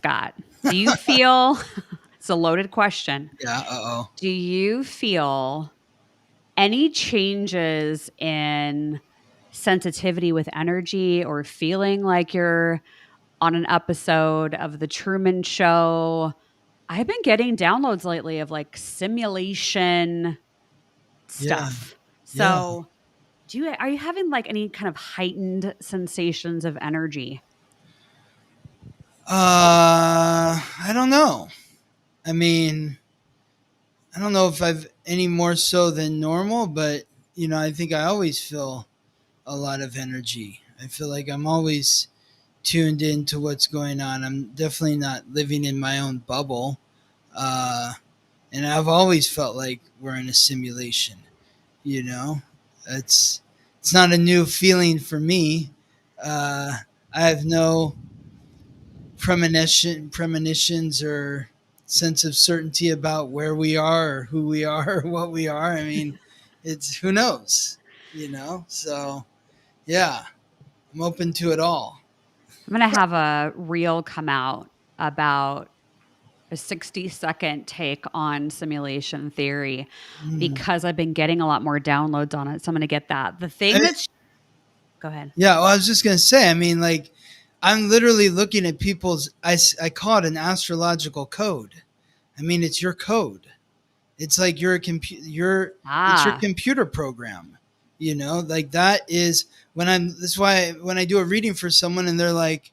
Scott, do you feel, it's a loaded question. Yeah. Uh-oh. Do you feel any changes in sensitivity with energy or feeling like you're on an episode of The Truman Show? I've been getting downloads lately of like simulation Yeah. stuff. Yeah. So, are you having like any kind of heightened sensations of energy? I don't know. I mean, I don't know if I've any more so than normal, but I think I always feel a lot of energy. I feel like I'm always tuned into what's going on. I'm definitely not living in my own bubble. Uh, and I've always felt like we're in a simulation. You know, it's it's not a new feeling for me. I have no premonitions or sense of certainty about where we are or who we are or what we are. I mean, it's who knows, So yeah, I'm open to it all. I'm going to have a reel come out about a 60-second take on simulation theory Mm. because I've been getting a lot more downloads on it. So I'm going to get that. The thing I- that's, go ahead. yeah, well, I was just gonna say. I mean, like, I'm literally looking at people's. I call it an astrological code. I mean, it's your code. It's like you're a it's your computer program. Like that is that's why when I do a reading for someone and they're like,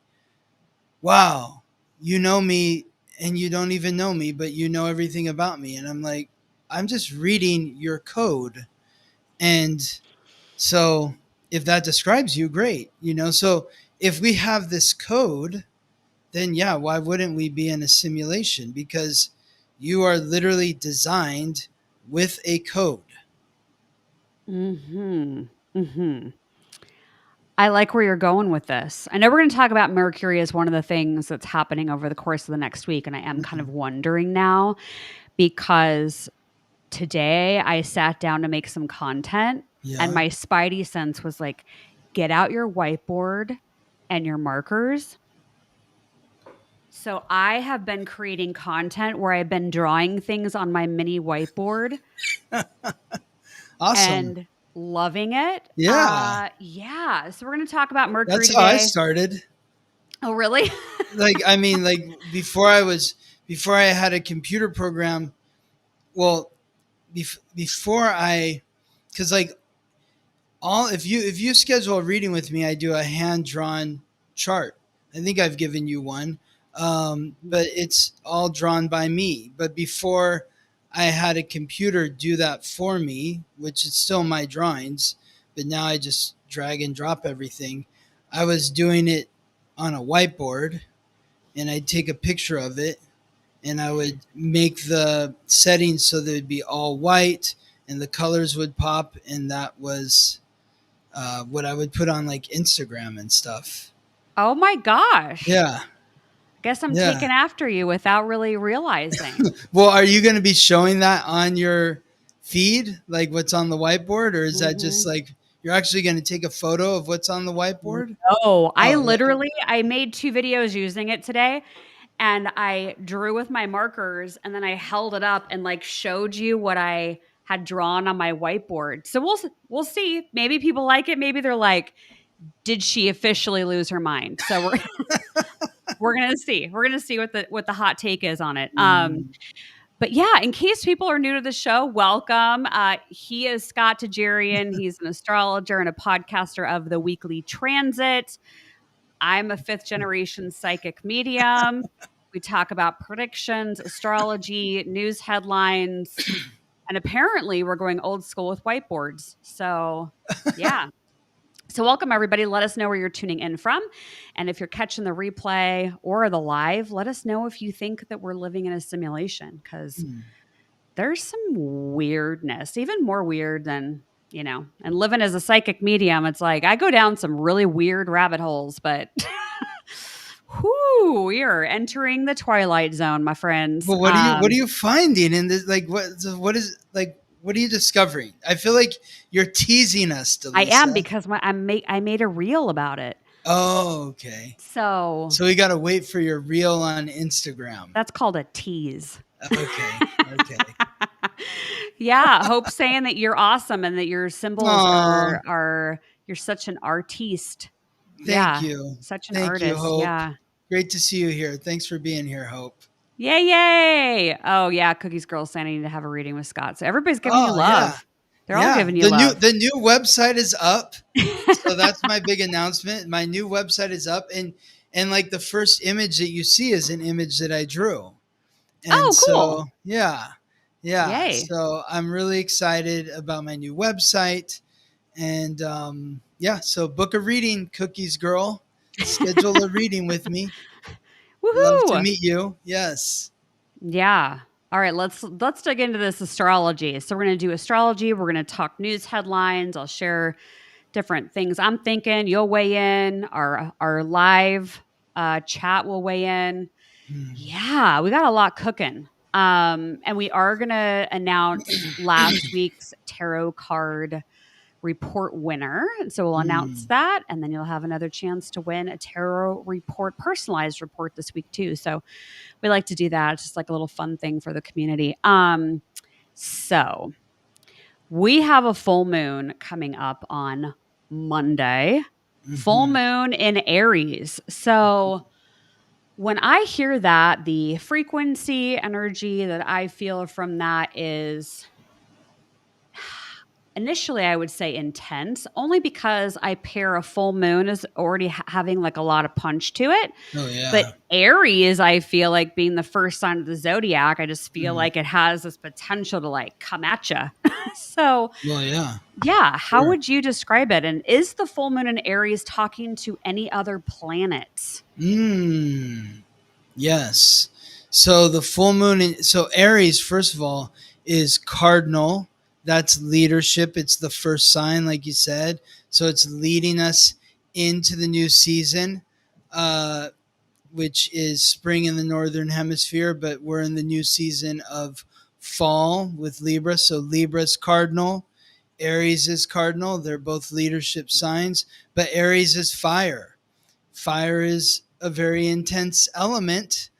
wow, you know me and you don't even know me, but you know everything about me. And I'm like, I'm just reading your code. And so if that describes you, great. So if we have this code, then yeah, why wouldn't we be in a simulation? Because you are literally designed with a code. Mm-hmm. Mm-hmm. I like where you're going with this. I know we're going to talk about Mercury as one of the things that's happening over the course of the next week. And I am kind of wondering now because today I sat down to make some content and Yeah. my spidey sense was like, get out your whiteboard and your markers. So I have been creating content where I've been drawing things on my mini whiteboard. Awesome. And loving it. Yeah. Yeah. So we're going to talk about Mercury That's how I today. started. Oh, really? Before I had a computer program, well, because if you schedule a reading with me, I do a hand drawn chart. I think I've given you one, but it's all drawn by me. But before I had a computer do that for me, which is still my drawings, but now I just drag and drop everything. I was doing it on a whiteboard, and I'd take a picture of it, and I would make the settings so that it'd be all white, and the colors would pop, and that was what I would put on like Instagram and stuff. Oh my gosh. Yeah. Guess I'm taking after you without really realizing. Well, are you going to be showing that on your feed, like what's on the whiteboard, or is that just like you're actually going to take a photo of what's on the whiteboard? No, I made 2 videos using it today, and I drew with my markers, and then I held it up and like showed you what I had drawn on my whiteboard. So we'll see. Maybe people like it. Maybe they're like, did she officially lose her mind? So we're gonna see. We're gonna see what the hot take is on it. But yeah, in case people are new to the show, welcome. He is Scott Tajarian. He's an astrologer and a podcaster of the Weekly Transit. I'm a 5th generation psychic medium. We talk about predictions, astrology, news headlines, and apparently we're going old school with whiteboards. So yeah. So welcome, everybody. Let us know where you're tuning in from. And if you're catching the replay or the live, let us know if you think that we're living in a simulation, because there's some weirdness, even more weird than, and living as a psychic medium. It's like I go down some really weird rabbit holes, but we are entering the twilight zone, my friends. Well, what are you finding in this? Like, what are you discovering? I feel like you're teasing us, Dallisa. I am, because I made a reel about it. Oh, okay. So So we got to wait for your reel on Instagram. that's called a tease. Okay. Okay. Yeah, Hope saying that you're awesome and that your symbols Aw, are you're such an artiste. thank Yeah, you. such an Thank you, artist. Hope. Yeah. Great to see you here. Thanks for being here, Hope. Yay, yay. Oh yeah, Cookies Girl saying I need to have a reading with Scott. So everybody's giving you Oh, yeah. love. They're all Yeah. giving you love. The new website is up. So that's my big announcement. My new website is up, and like the first image that you see is an image that I drew. And Oh, cool. so, yeah. Yeah. Yay. So I'm really excited about my new website. And yeah, so book a reading, Cookies Girl. Schedule a reading with me. Love to Woohoo. meet you. Yes. Yeah. All right, let's dig into this astrology. So we're going to do astrology, we're going to talk news headlines, I'll share different things I'm thinking, you'll weigh in, our live chat will weigh in. Yeah, we got a lot cooking. And we are going to announce last week's tarot card report winner. And so we'll announce that, and then you'll have another chance to win a tarot report, personalized report this week too. So we like to do that. It's just like a little fun thing for the community. So we have a full moon coming up on Monday. Full moon in Aries. So when I hear that, the frequency energy that I feel from that is initially I would say intense, only because I pair a full moon as already having like a lot of punch to it. Oh, yeah. But Aries, I feel like being the first sign of the zodiac, I just feel like it has this potential to like come at you. So, Well, yeah. yeah, how Sure. would you describe it? And is the full moon in Aries talking to any other planets? Yes. So the full moon, so Aries, first of all, is cardinal. That's leadership. It's the first sign, like you said. So it's leading us into the new season, which is spring in the northern hemisphere, but we're in the new season of fall with Libra. So Libra's cardinal, Aries is cardinal. They're both leadership signs, but Aries is fire. Fire is a very intense element.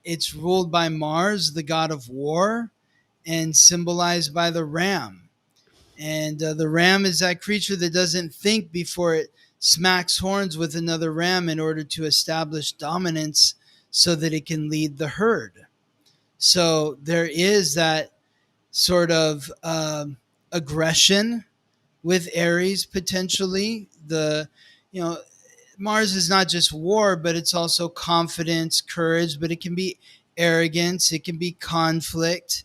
It's ruled by Mars, the god of war, and symbolized by the ram. And the ram is that creature that doesn't think before it smacks horns with another ram in order to establish dominance so that it can lead the herd. So there is that sort of aggression with Aries potentially. Mars is not just war, but it's also confidence, courage, but it can be arrogance, it can be conflict.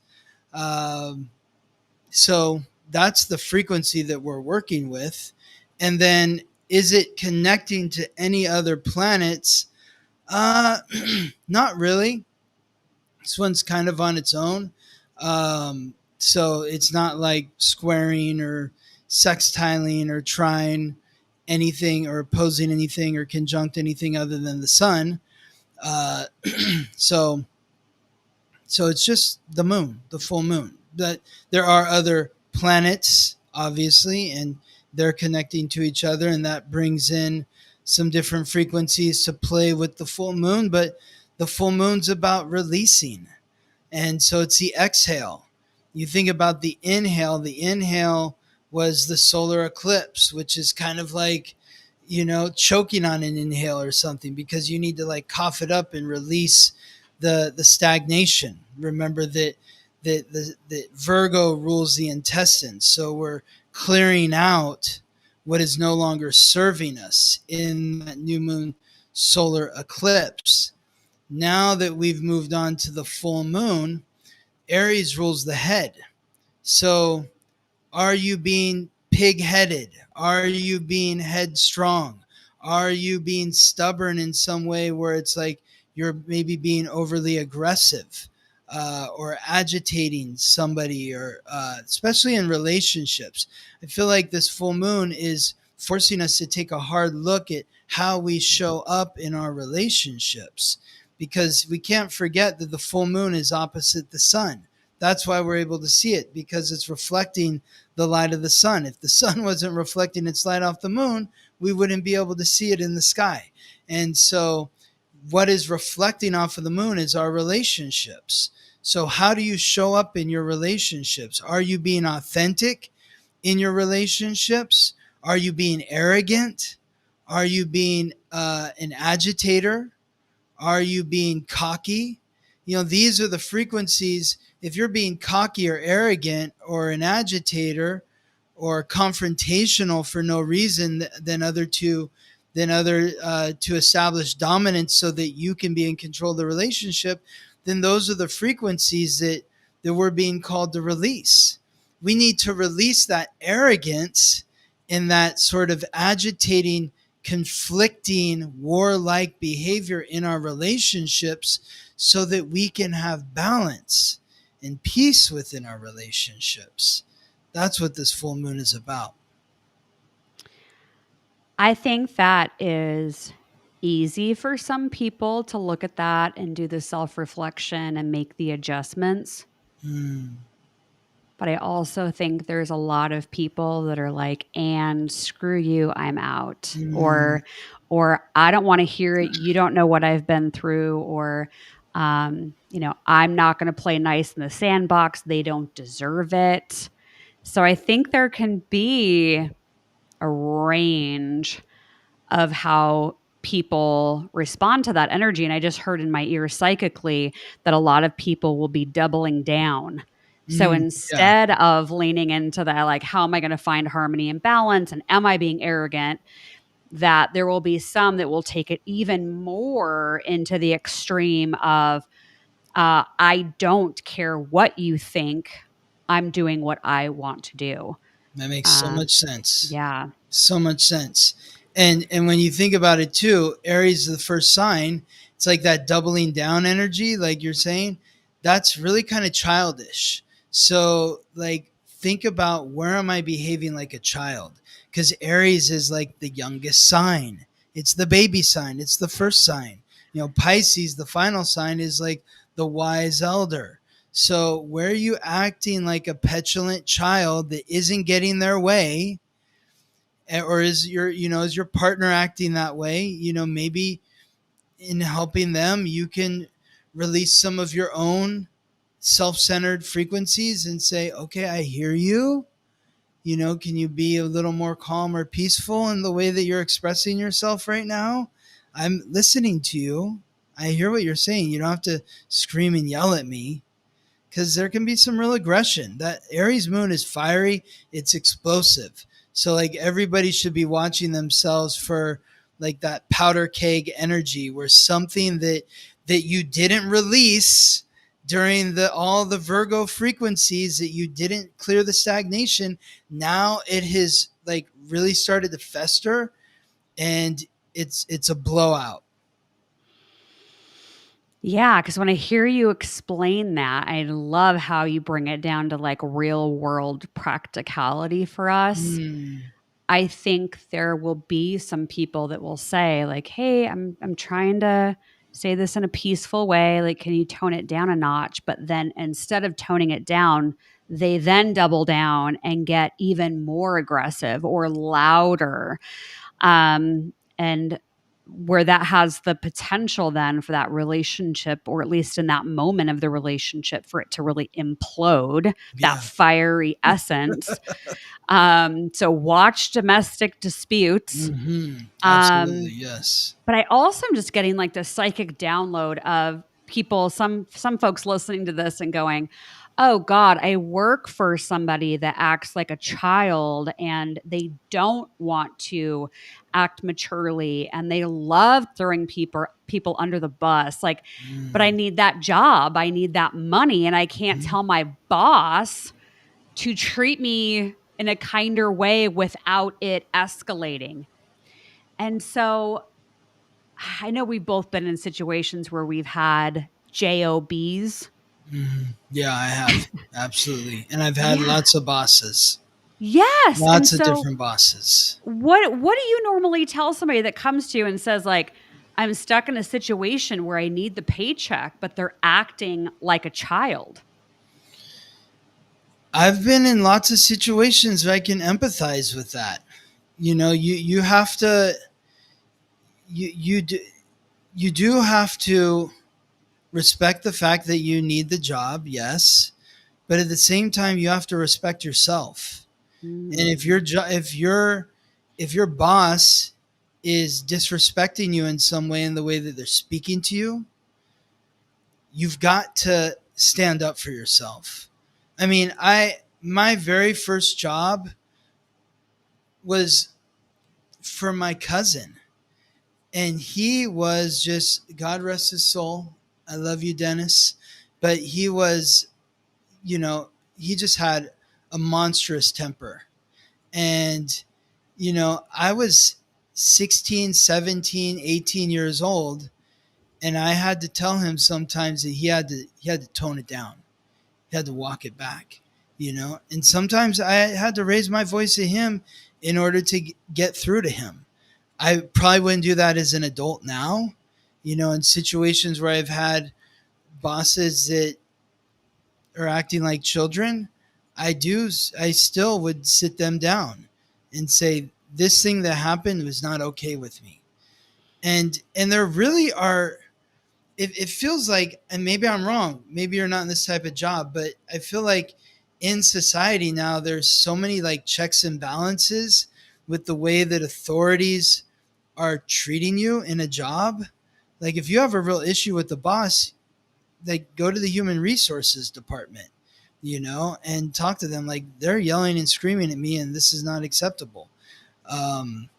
So that's the frequency that we're working with. And then is it connecting to any other planets? Not really. This one's kind of on its own. So it's not like squaring or sextiling or trine anything or opposing anything or conjunct anything other than the sun. Uh, so it's just the moon, the full moon. But there are other planets, obviously, and they're connecting to each other, and that brings in some different frequencies to play with the full moon. But the full moon's about releasing. And so it's the exhale. You think about the inhale was the solar eclipse, which is kind of like, choking on an inhale or something, because you need to like cough it up and release the stagnation. Remember that Virgo rules the intestines. So we're clearing out what is no longer serving us in that new moon solar eclipse. Now that we've moved on to the full moon, Aries rules the head. So are you being pig-headed? Are you being headstrong? Are you being stubborn in some way where it's like you're maybe being overly aggressive or agitating somebody, or especially in relationships? I feel like this full moon is forcing us to take a hard look at how we show up in our relationships, because we can't forget that the full moon is opposite the sun. That's why we're able to see it, because it's reflecting the light of the sun. If the sun wasn't reflecting its light off the moon, we wouldn't be able to see it in the sky. And so what is reflecting off of the moon is our relationships. So how do you show up in your relationships? Are you being authentic in your relationships? Are you being arrogant? Are you being an agitator? Are you being cocky? These are the frequencies. If you're being cocky or arrogant or an agitator or confrontational for no reason to establish dominance so that you can be in control of the relationship, then those are the frequencies that we're being called to release. We need to release that arrogance and that sort of agitating, conflicting, warlike behavior in our relationships so that we can have balance and peace within our relationships. That's what this full moon is about. I think that is easy for some people to look at that and do the self-reflection and make the adjustments. But I also think there's a lot of people that are like, and screw you, I'm out. Or I don't want to hear it. You don't know what I've been through. Or, I'm not going to play nice in the sandbox. They don't deserve it. So I think there can be a range of how people respond to that energy. And I just heard in my ear psychically that a lot of people will be doubling down. So instead of leaning into that, like, how am I going to find harmony and balance? And am I being arrogant? That there will be some that will take it even more into the extreme of, I don't care what you think. I'm doing what I want to do. That makes so much sense. Yeah. So much sense. And when you think about it too, Aries is the first sign. It's like that doubling down energy, like you're saying. That's really kind of childish. So like, think about, where am I behaving like a child? Because Aries is like the youngest sign. It's the baby sign. It's the first sign. Pisces, the final sign, is like the wise elder. So where are you acting like a petulant child that isn't getting their way? Or is your partner acting that way? Maybe in helping them, you can release some of your own self-centered frequencies and say, okay, I hear you. Can you be a little more calm or peaceful in the way that you're expressing yourself right now? I'm listening to you. I hear what you're saying. You don't have to scream and yell at me, because there can be some real aggression. That Aries moon is fiery. It's explosive. So like, everybody should be watching themselves for like that powder keg energy, where something that you didn't release during all the Virgo frequencies, that you didn't clear the stagnation, now it has like really started to fester, and it's a blowout. Yeah, because when I hear you explain that, I love how you bring it down to like real world practicality for us. I think there will be some people that will say like, "Hey, I'm trying to say this in a peaceful way. Like, can you tone it down a notch?" But then instead of toning it down, they then double down and get even more aggressive or louder. And where that has the potential then for that relationship, or at least in that moment of the relationship, for it to really implode, that fiery essence. So watch domestic disputes. Absolutely, yes. But I also am just getting like the psychic download of people, some folks listening to this and going, oh God, I work for somebody that acts like a child and they don't want to act maturely and they love throwing people under the bus. Like, but I need that job. I need that money. And I can't tell my boss to treat me in a kinder way without it escalating. And so I know we've both been in situations where we've had JOBs. Yeah, I have. Absolutely. And I've had lots of bosses. Yes. Lots of different bosses. What do you normally tell somebody that comes to you and says like, I'm stuck in a situation where I need the paycheck, but they're acting like a child? I've been in lots of situations where I can empathize with that. You have to, you do, you do have to respect the fact that you need the job, yes, but at the same time you have to respect yourself. And if Mm. your if your boss is disrespecting you in some way, in the way that they're speaking to you, you've got to stand up for yourself. I mean, my very first job was for my cousin, and he was just, God rest his soul. I love you, Dennis, but he was, you know, he just had a monstrous temper. And I was 16, 17, 18 years old, and I had to tell him sometimes that he had to tone it down. He had to walk it back, And sometimes I had to raise my voice at him in order to get through to him. I probably wouldn't do that as an adult now, in situations where I've had bosses that are acting like children. I still would sit them down and say, this thing that happened was not okay with me. And there really are, it feels like, and maybe I'm wrong, maybe you're not in this type of job, but I feel like in society now there's so many like checks and balances with the way that authorities are treating you in a job. Like if you have a real issue with the boss, like go to the human resources department, and talk to them. Like they're yelling and screaming at me and this is not acceptable. um,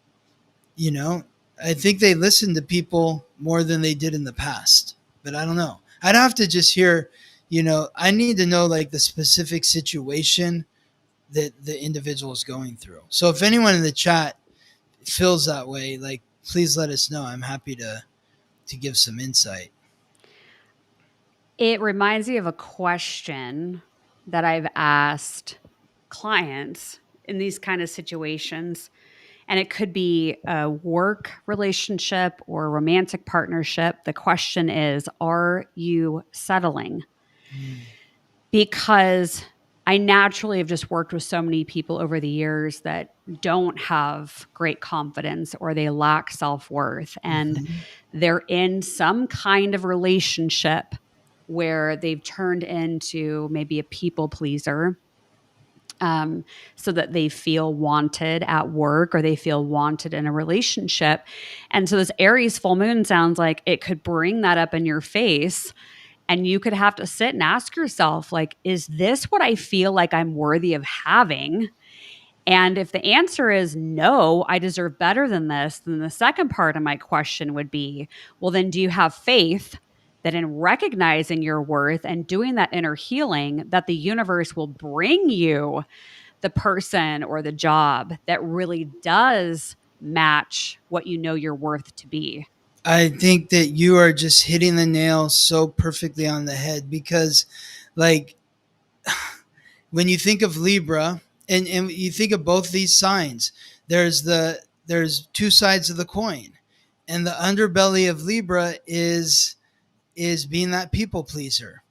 you know, I think they listen to people more than they did in the past, but I don't know. I'd have to just hear, I need to know like the specific situation that the individual is going through. So if anyone in the chat feels that way, like please let us know. I'm happy to give some insight. It reminds me of a question that I've asked clients in these kind of situations. And it could be a work relationship or a romantic partnership. The question is, are you settling? Mm. Because I naturally have just worked with so many people over the years that don't have great confidence or they lack self-worth. And Mm-hmm. they're in some kind of relationship where they've turned into maybe a people pleaser, so that they feel wanted at work or they feel wanted in a relationship. And so this Aries full moon sounds like it could bring that up in your face. And you could have to sit and ask yourself, like, is this what I feel like I'm worthy of having? And if the answer is no, I deserve better than this, then the second part of my question would be, well, then do you have faith that in recognizing your worth and doing that inner healing, that the universe will bring you the person or the job that really does match what you know you're worth to be? I think that you are just hitting the nail so perfectly on the head because, like, when you think of Libra and you think of both these signs, there's two sides of the coin, and the underbelly of Libra is being that people pleaser.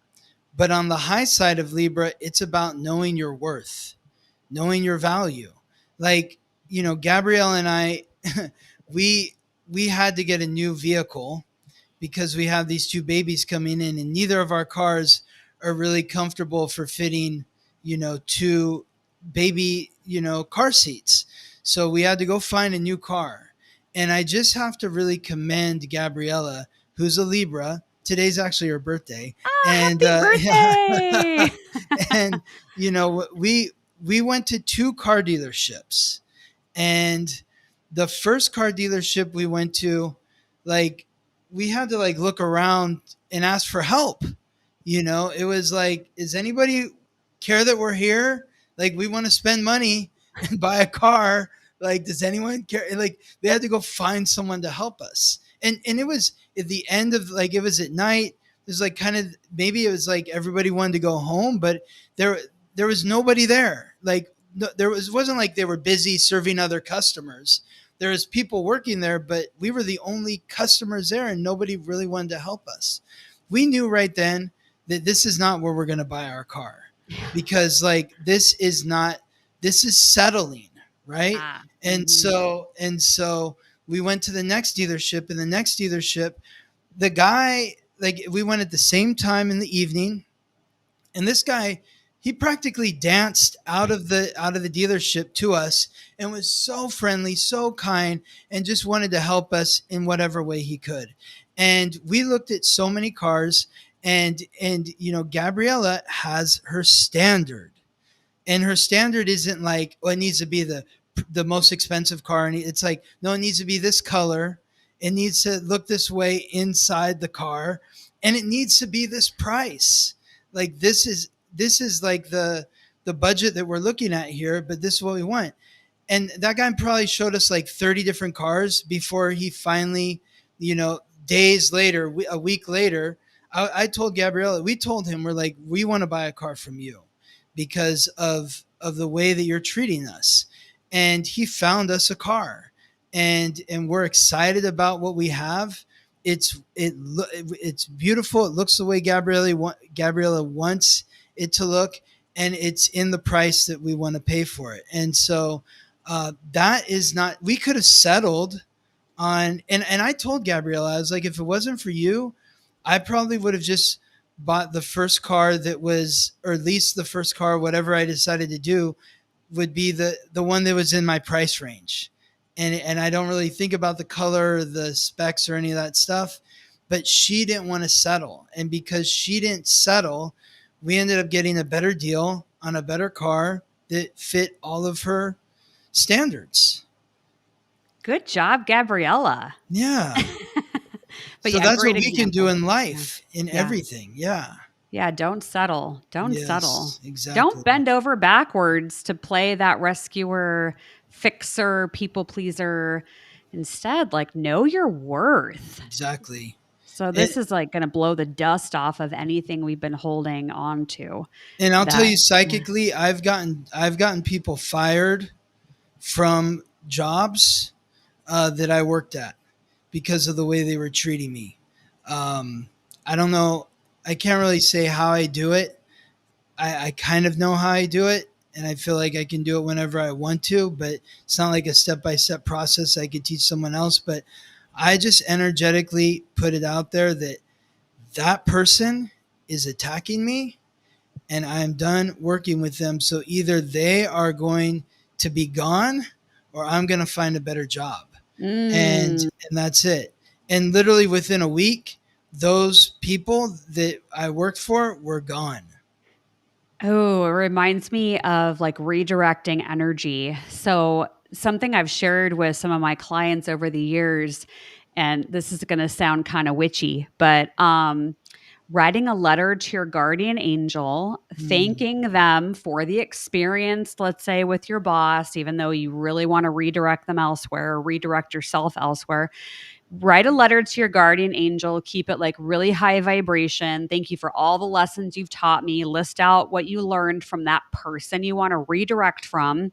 But on the high side of Libra, it's about knowing your worth, knowing your value. Like, Gabrielle and I, we we had to get a new vehicle because we have these two babies coming in, and neither of our cars are really comfortable for fitting, two baby, car seats. So we had to go find a new car. And I just have to really commend Gabriella, who's a Libra. Today's actually her birthday. Ah, And happy yeah. birthday. And we went to two car dealerships, and the first car dealership we went to, like, we had to like look around and ask for help. It was like, does anybody care that we're here? Like, we want to spend money and buy a car. Like, does anyone care? Like, they had to go find someone to help us. And it was at the end of, like, it was at night. It was like kind of, maybe it was like everybody wanted to go home, but there was nobody there. Like, no, wasn't like they were busy serving other customers. There was people working there, but we were the only customers there and nobody really wanted to help us. We knew right then that this is not where we're going to buy our car, because like this is settling, right? Ah. And so we went to the next dealership, and the next dealership, the guy, like, we went at the same time in the evening, and this guy, he practically danced out of the dealership to us and was so friendly, so kind, and just wanted to help us in whatever way he could. And we looked at so many cars, and Gabriella has her standard, and her standard isn't like, oh, it needs to be the most expensive car, and it's like, no, it needs to be this color, it needs to look this way inside the car, and it needs to be this price. Like, this is like the budget that we're looking at here, but this is what we want. And that guy probably showed us like 30 different cars before he finally, days later, a week later, I told Gabriella, we told him, we're like, we want to buy a car from you because of the way that you're treating us. And he found us a car, and we're excited about what we have. It's beautiful. It looks the way Gabriella wants it to look, and it's in the price that we want to pay for it. And so that is not, we could have settled on, and I told Gabriella, I was like, if it wasn't for you, I probably would have just bought the first car that was, or at least the first car, whatever I decided to do would be the one that was in my price range. And I don't really think about the color, the specs, or any of that stuff, but she didn't want to settle. And because she didn't settle, we ended up getting a better deal on a better car that fit all of her standards. Good job, Gabriella. Yeah. But so yeah, that's what great we can do in life, in everything. Yeah. Yeah, don't settle. Don't settle. Exactly. Don't bend over backwards to play that rescuer, fixer, people pleaser. Instead, like, know your worth. Exactly. So this is like going to blow the dust off of anything we've been holding on to. And I'll tell you, psychically, I've gotten people fired from jobs that I worked at because of the way they were treating me. I don't know. I can't really say how I do it. I kind of know how I do it, and I feel like I can do it whenever I want to, but it's not like a step-by-step process I could teach someone else. But I just energetically put it out there that that person is attacking me, and I'm done working with them. So either they are going to be gone, or I'm going to find a better job. And that's it. And literally within a week, those people that I worked for were gone. Oh, it reminds me of like redirecting energy. So something I've shared with some of my clients over the years, and this is going to sound kind of witchy, but writing a letter to your guardian angel, thanking them for the experience, let's say with your boss, even though you really want to redirect them elsewhere or redirect yourself elsewhere. Write a letter to your guardian angel, keep it like really high vibration. Thank you for all the lessons you've taught me. List out what you learned from that person you want to redirect from.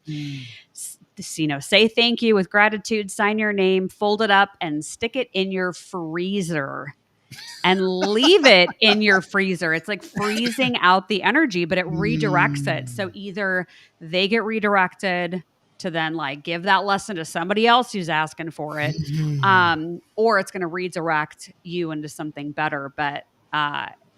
Say thank you with gratitude, sign your name, fold it up, and stick it in your freezer. And leave it in your freezer. It's like freezing out the energy, but it redirects it. So either they get redirected to then like give that lesson to somebody else who's asking for it, or it's going to redirect you into something better. But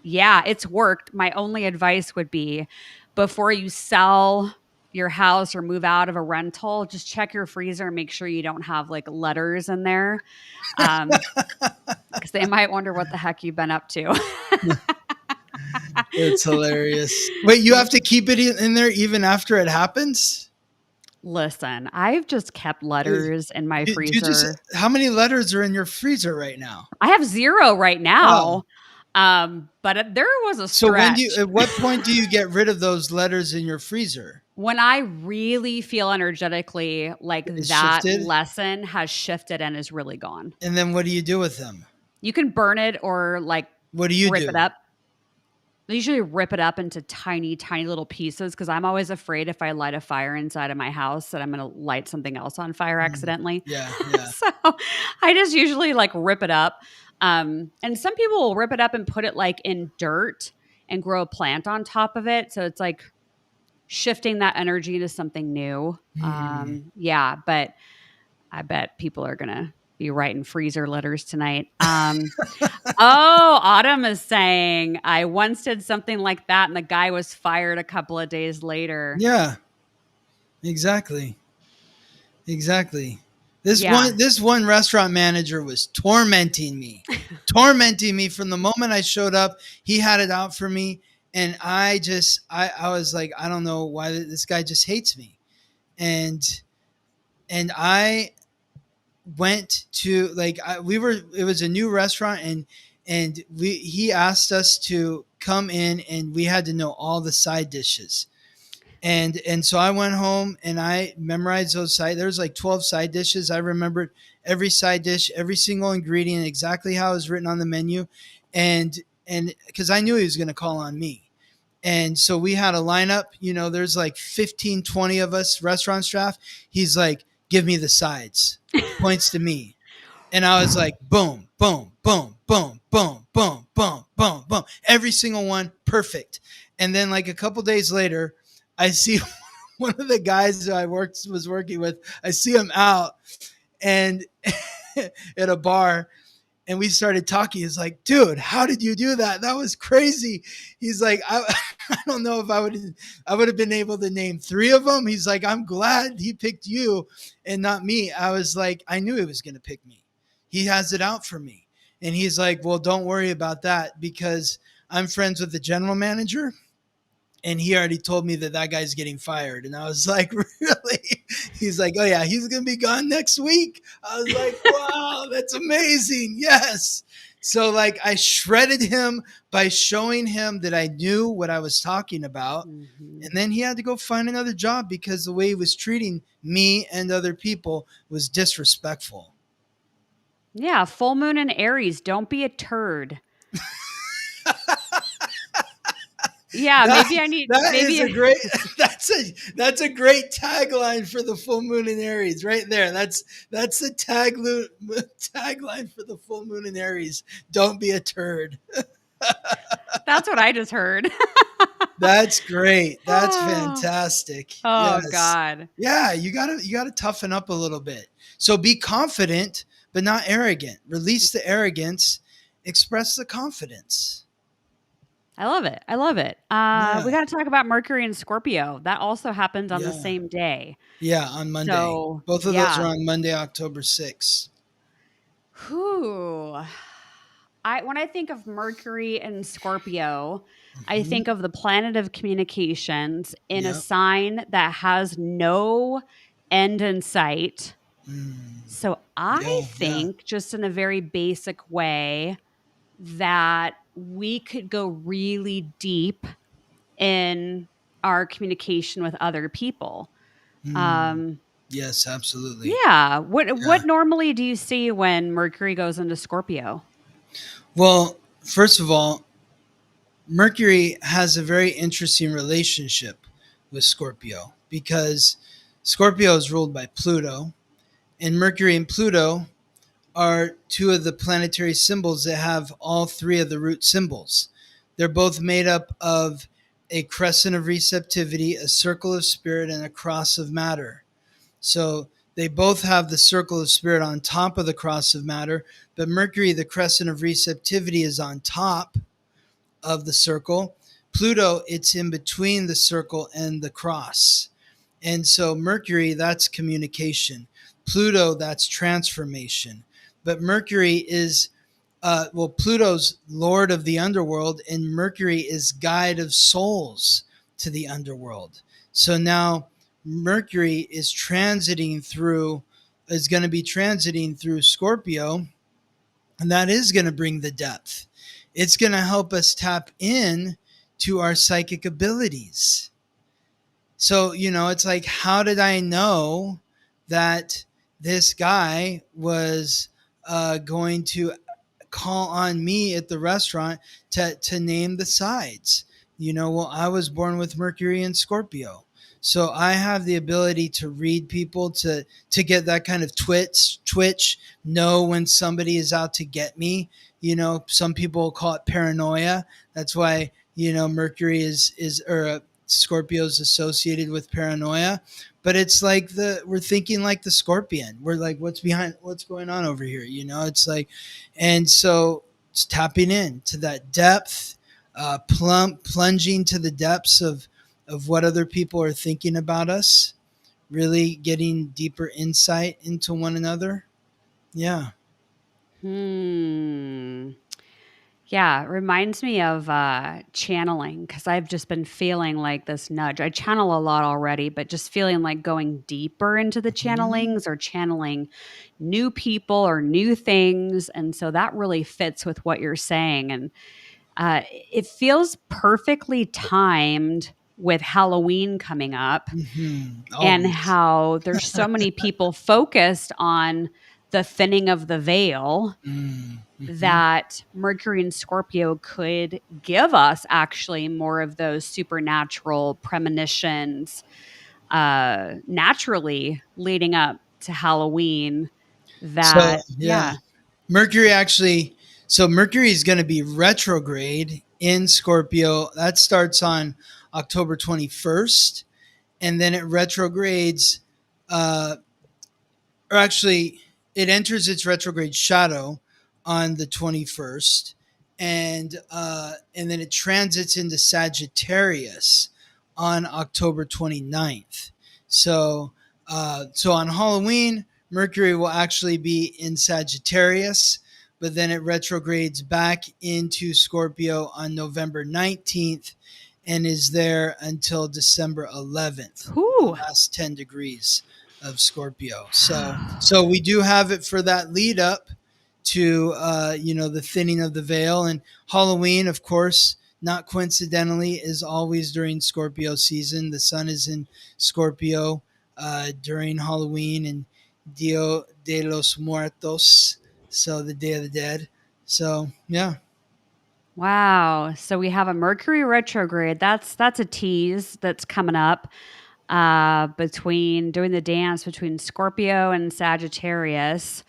yeah, it's worked. My only advice would be, before you sell your house or move out of a rental, just check your freezer and make sure you don't have like letters in there. Because they might wonder what the heck you've been up to. It's hilarious. Wait, you have to keep it in there even after it happens? Listen, I've just kept letters in my freezer. How many letters are in your freezer right now? I have 0 right now. But there was a stretch. So at what point do you get rid of those letters in your freezer? When I really feel energetically like It's that shifted? lesson has shifted and is really gone. And then what do you do with them? You can burn it or like What do you rip do? it up. I usually rip it up into tiny, tiny little pieces because I'm always afraid if I light a fire inside of my house that I'm going to light something else on fire accidentally. Yeah. So I just usually like rip it up. And some people will rip it up and put it like in dirt and grow a plant on top of it. So it's like shifting that energy into something new. Yeah, but I bet people are going to be writing freezer letters tonight. Oh, Autumn is saying, I once did something like that and the guy was fired a couple of days later. Yeah, exactly. Exactly. Yeah. This one restaurant manager was tormenting me. Tormenting me from the moment I showed up. He had it out for me, and I was like, I don't know why this guy just hates me. And I went to it was a new restaurant, and he asked us to come in, and we had to know all the side dishes. And so I went home and I memorized those there's like 12 side dishes. I remembered every side dish, every single ingredient, exactly how it was written on the menu. And because I knew he was going to call on me. And so we had a lineup, there's like 15, 20 of us restaurant staff. He's like, give me the sides, points to me. And I was like, boom, boom, boom, boom, boom, boom, boom, boom, boom. Every single one, perfect. And then like a couple days later, I see one of the guys that I was working with. I see him out and at a bar, and we started talking. He's like, dude, how did you do that? That was crazy. He's like, I don't know if I would have been able to name 3 of them. He's like, I'm glad he picked you and not me. I was like, I knew he was going to pick me. He has it out for me. And he's like, well, don't worry about that because I'm friends with the general manager. And he already told me that guy's getting fired. And I was like, really? He's like, oh, yeah, he's going to be gone next week. I was like, wow, that's amazing. Yes. So like I shredded him by showing him that I knew what I was talking about. Mm-hmm. And then he had to go find another job because the way he was treating me and other people was disrespectful. Yeah. Full moon in Aries. Don't be a turd. Yeah, maybe I need. That's a great tagline for the full moon in Aries, right there. That's the tagline for the full moon in Aries. Don't be a turd. That's what I just heard. That's great. That's fantastic. Oh yes. God. Yeah, you gotta toughen up a little bit. So be confident, but not arrogant. Release the arrogance. Express the confidence. I love it. I love it. We got to talk about Mercury and Scorpio. That also happens on the same day. Yeah, on Monday. So, both of those are on Monday, October 6th. When I think of Mercury and Scorpio, I think of the planet of communications in a sign that has no end in sight. So I think just in a very basic way that we could go really deep in our communication with other people. Yes, absolutely. Yeah. What normally do you see when Mercury goes into Scorpio? Well, first of all, Mercury has a very interesting relationship with Scorpio because Scorpio is ruled by Pluto, and Mercury and Pluto are 2 of the planetary symbols that have all 3 of the root symbols. They're both made up of a crescent of receptivity, a circle of spirit, and a cross of matter. So they both have the circle of spirit on top of the cross of matter, but Mercury, the crescent of receptivity, is on top of the circle. Pluto, it's in between the circle and the cross. And so Mercury, that's communication. Pluto, that's transformation. But Mercury is, Pluto's lord of the underworld, and Mercury is guide of souls to the underworld. So now Mercury is going to be transiting through Scorpio, and that is going to bring the depth. It's going to help us tap in to our psychic abilities. So, it's like, how did I know that this guy was going to call on me at the restaurant to name the sides? I was born with Mercury and Scorpio. So I have the ability to read people, to get that kind of twitch, know when somebody is out to get me. Some people call it paranoia. That's why, Mercury is Scorpio's associated with paranoia, but it's like we're thinking like the scorpion. We're like, what's going on over here? It's like, and so it's tapping in to that depth, plunging to the depths of what other people are thinking about us, really getting deeper insight into one another. Yeah. Yeah, it reminds me of channeling, because I've just been feeling like this nudge. I channel a lot already, but just feeling like going deeper into the Mhm. channelings or channeling new people or new things. And so that really fits with what you're saying. And it feels perfectly timed with Halloween coming up, and Always. how there's so many people focused on the thinning of the veil, Mm-hmm. that Mercury and Scorpio could give us actually more of those supernatural premonitions naturally leading up to Halloween. So That, yeah, yeah. Mercury actually. So Mercury is going to be retrograde in Scorpio. That starts on October 21st, and then it retrogrades. Uh, or actually, it enters its retrograde shadow on the 21st, and then it transits into Sagittarius on October 29th. So on Halloween, Mercury will actually be in Sagittarius, but then it retrogrades back into Scorpio on November 19th and is there until December 11th, the Whew. last 10 degrees of Scorpio. So we do have it for that lead up to the thinning of the veil. And Halloween, of course, not coincidentally, is always during Scorpio season. The sun is in Scorpio during Halloween and Dia de los Muertos, so the Day of the Dead. So yeah. Wow. So we have a Mercury retrograde. That's a tease that's coming up between doing the dance between Scorpio and Sagittarius.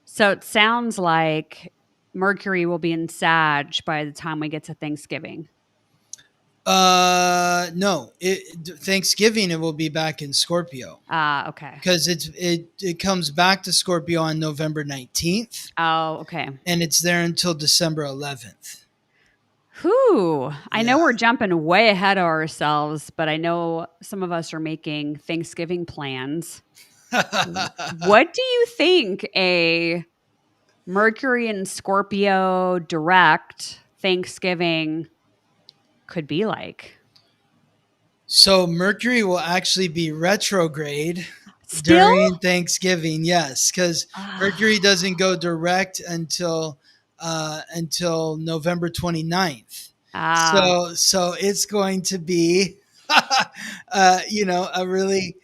So it sounds like Mercury will be in Sag by the time we get to Thanksgiving. No. Thanksgiving it will be back in Scorpio Okay. because it comes back to Scorpio on November 19th, Oh, okay. and it's there until December 11th. Whew. I Yeah. know we're jumping way ahead of ourselves, but I know some of us are making Thanksgiving plans. What do you think a Mercury and Scorpio direct Thanksgiving could be like? So Mercury will actually be retrograde Still? during Thanksgiving. Yes, because Mercury Ah, doesn't go direct until November 29th. ah, So it's going to be a really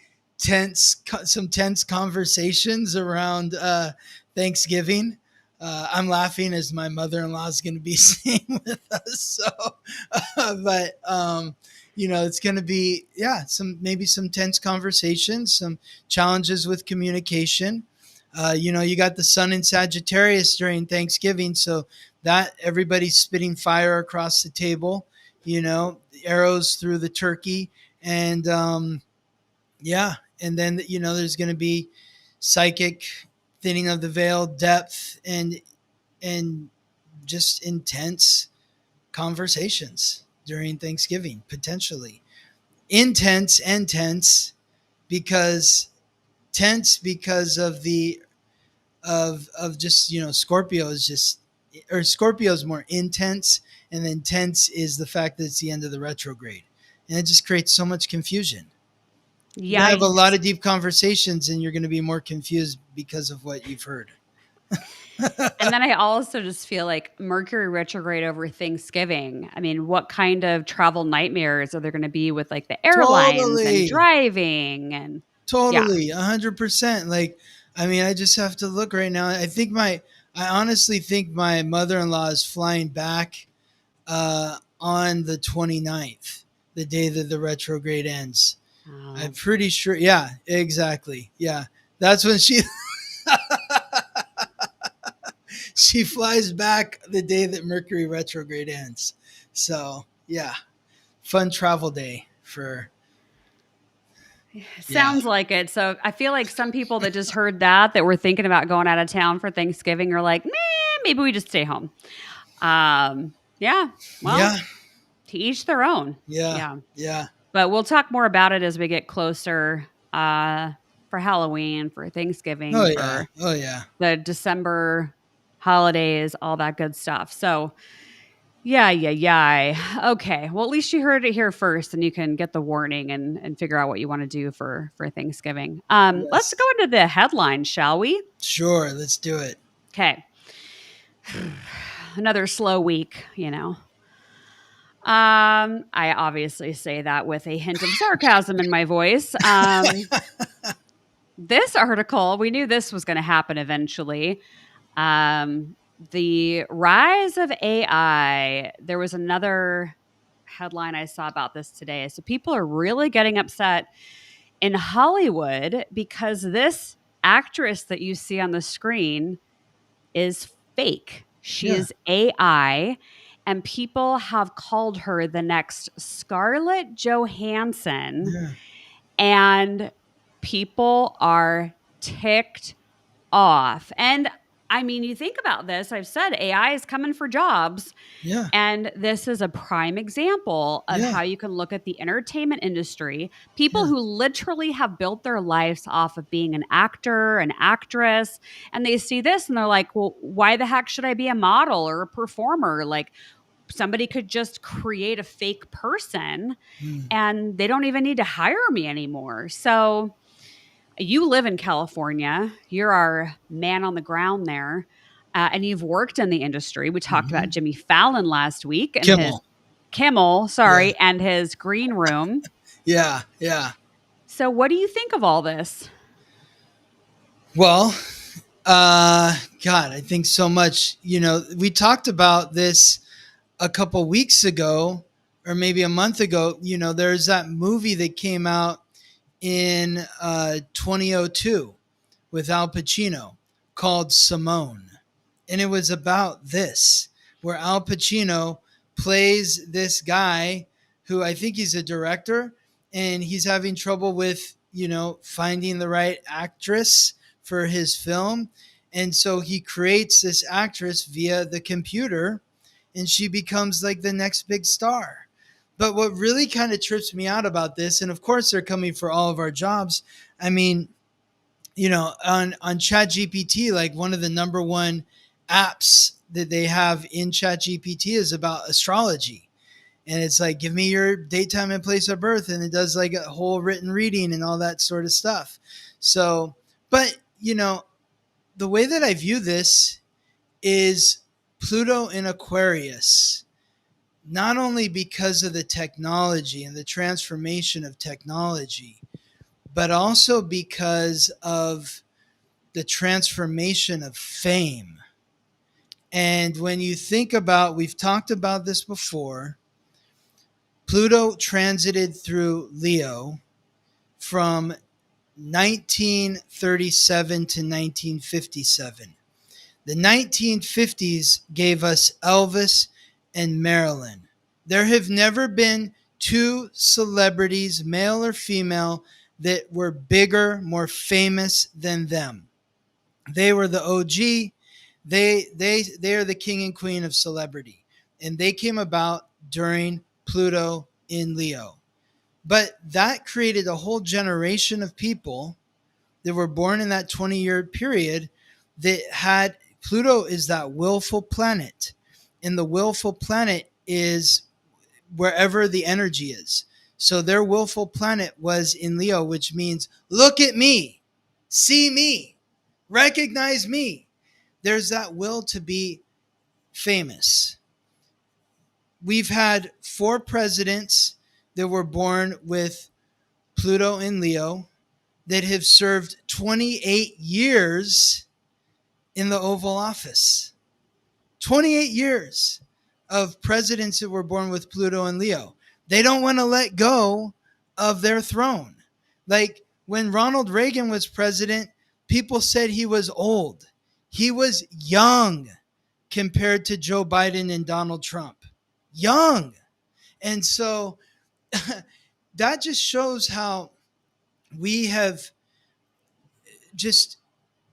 some tense conversations around Thanksgiving. I'm laughing as my mother-in-law is going to be staying with us. So, but it's going to be maybe some tense conversations, some challenges with communication. You got the sun in Sagittarius during Thanksgiving, so that everybody's spitting fire across the table, arrows through the turkey, and and then there's going to be psychic thinning of the veil, depth, and just intense conversations during Thanksgiving, potentially intense and because tense because of just Scorpio is just or Scorpio is more intense, and then tense is the fact that it's the end of the retrograde, and it just creates so much confusion. You're gonna have a lot yikes. of deep conversations, and you're gonna be more confused because of what you've heard. And then I also just feel like Mercury retrograde over Thanksgiving. I mean, what kind of travel nightmares are there going to be with like the airlines and Totally, driving and yeah. totally, 100%. Like, I mean, I just have to look right now. I honestly think my mother-in-law is flying back on the 29th, the day that the retrograde ends. I'm Oh. pretty sure. Yeah, exactly. Yeah, that's when she flies back the day that Mercury retrograde ends. So yeah, fun travel day for. Sounds like it. So I feel like some people that just heard that were thinking about going out of town for Thanksgiving are like, maybe we just stay home. Yeah. Well, to each their own. Yeah. But we'll talk more about it as we get closer for Halloween, for Thanksgiving, for the December holidays, all that good stuff. So yeah. Okay. Well, at least you heard it here first, and you can get the warning and figure out what you want to do for Thanksgiving. Let's go into the headline, shall we? Sure, let's do it. Okay. Another slow week, I obviously say that with a hint of sarcasm in my voice. This article, we knew this was going to happen eventually. The rise of AI. There was another headline I saw about this today. So people are really getting upset in Hollywood because this actress that you see on the screen is fake. She is AI, and people have called her the next Scarlett Johansson, and people are ticked off. And I mean, you think about this, I've said AI is coming for jobs. Yeah. And this is a prime example of how you can look at the entertainment industry. People who literally have built their lives off of being an actor, an actress, and they see this and they're like, well, why the heck should I be a model or a performer? Like, somebody could just create a fake person and they don't even need to hire me anymore. So you live in California. You're our man on the ground there. And you've worked in the industry. We talked about Jimmy Fallon last week. And Kimmel, and his green room. Yeah. So what do you think of all this? Well, God, I think so much. We talked about this a couple weeks ago, or maybe a month ago. There's that movie that came out in 2002 with Al Pacino called Simone. And it was about this, where Al Pacino plays this guy who I think he's a director, and he's having trouble with, finding the right actress for his film. And so he creates this actress via the computer, and she becomes like the next big star. But what really kind of trips me out about this, and of course they're coming for all of our jobs. I mean, on ChatGPT, like one of the number one apps that they have in ChatGPT is about astrology. And it's like, give me your date, time, and place of birth. And it does like a whole written reading and all that sort of stuff. So, but, the way that I view this is Pluto in Aquarius, not only because of the technology and the transformation of technology, but also because of the transformation of fame. And when you think about, we've talked about this before, Pluto transited through Leo from 1937 to 1957. The 1950s gave us Elvis and Marilyn. There have never been two celebrities, male or female, that were bigger, more famous than them. They were the OG. They are the king and queen of celebrity. And they came about during Pluto in Leo. But that created a whole generation of people that were born in that 20-year period that had, Pluto is that willful planet. And the willful planet is wherever the energy is. So their willful planet was in Leo, which means, look at me, see me, recognize me. There's that will to be famous. We've had 4 presidents that were born with Pluto in Leo that have served 28 years in the Oval Office. 28 years of presidents that were born with Pluto and Leo. They don't want to let go of their throne. Like when Ronald Reagan was president, people said he was old. He was young compared to Joe Biden and Donald Trump. Young. And so that just shows how we have just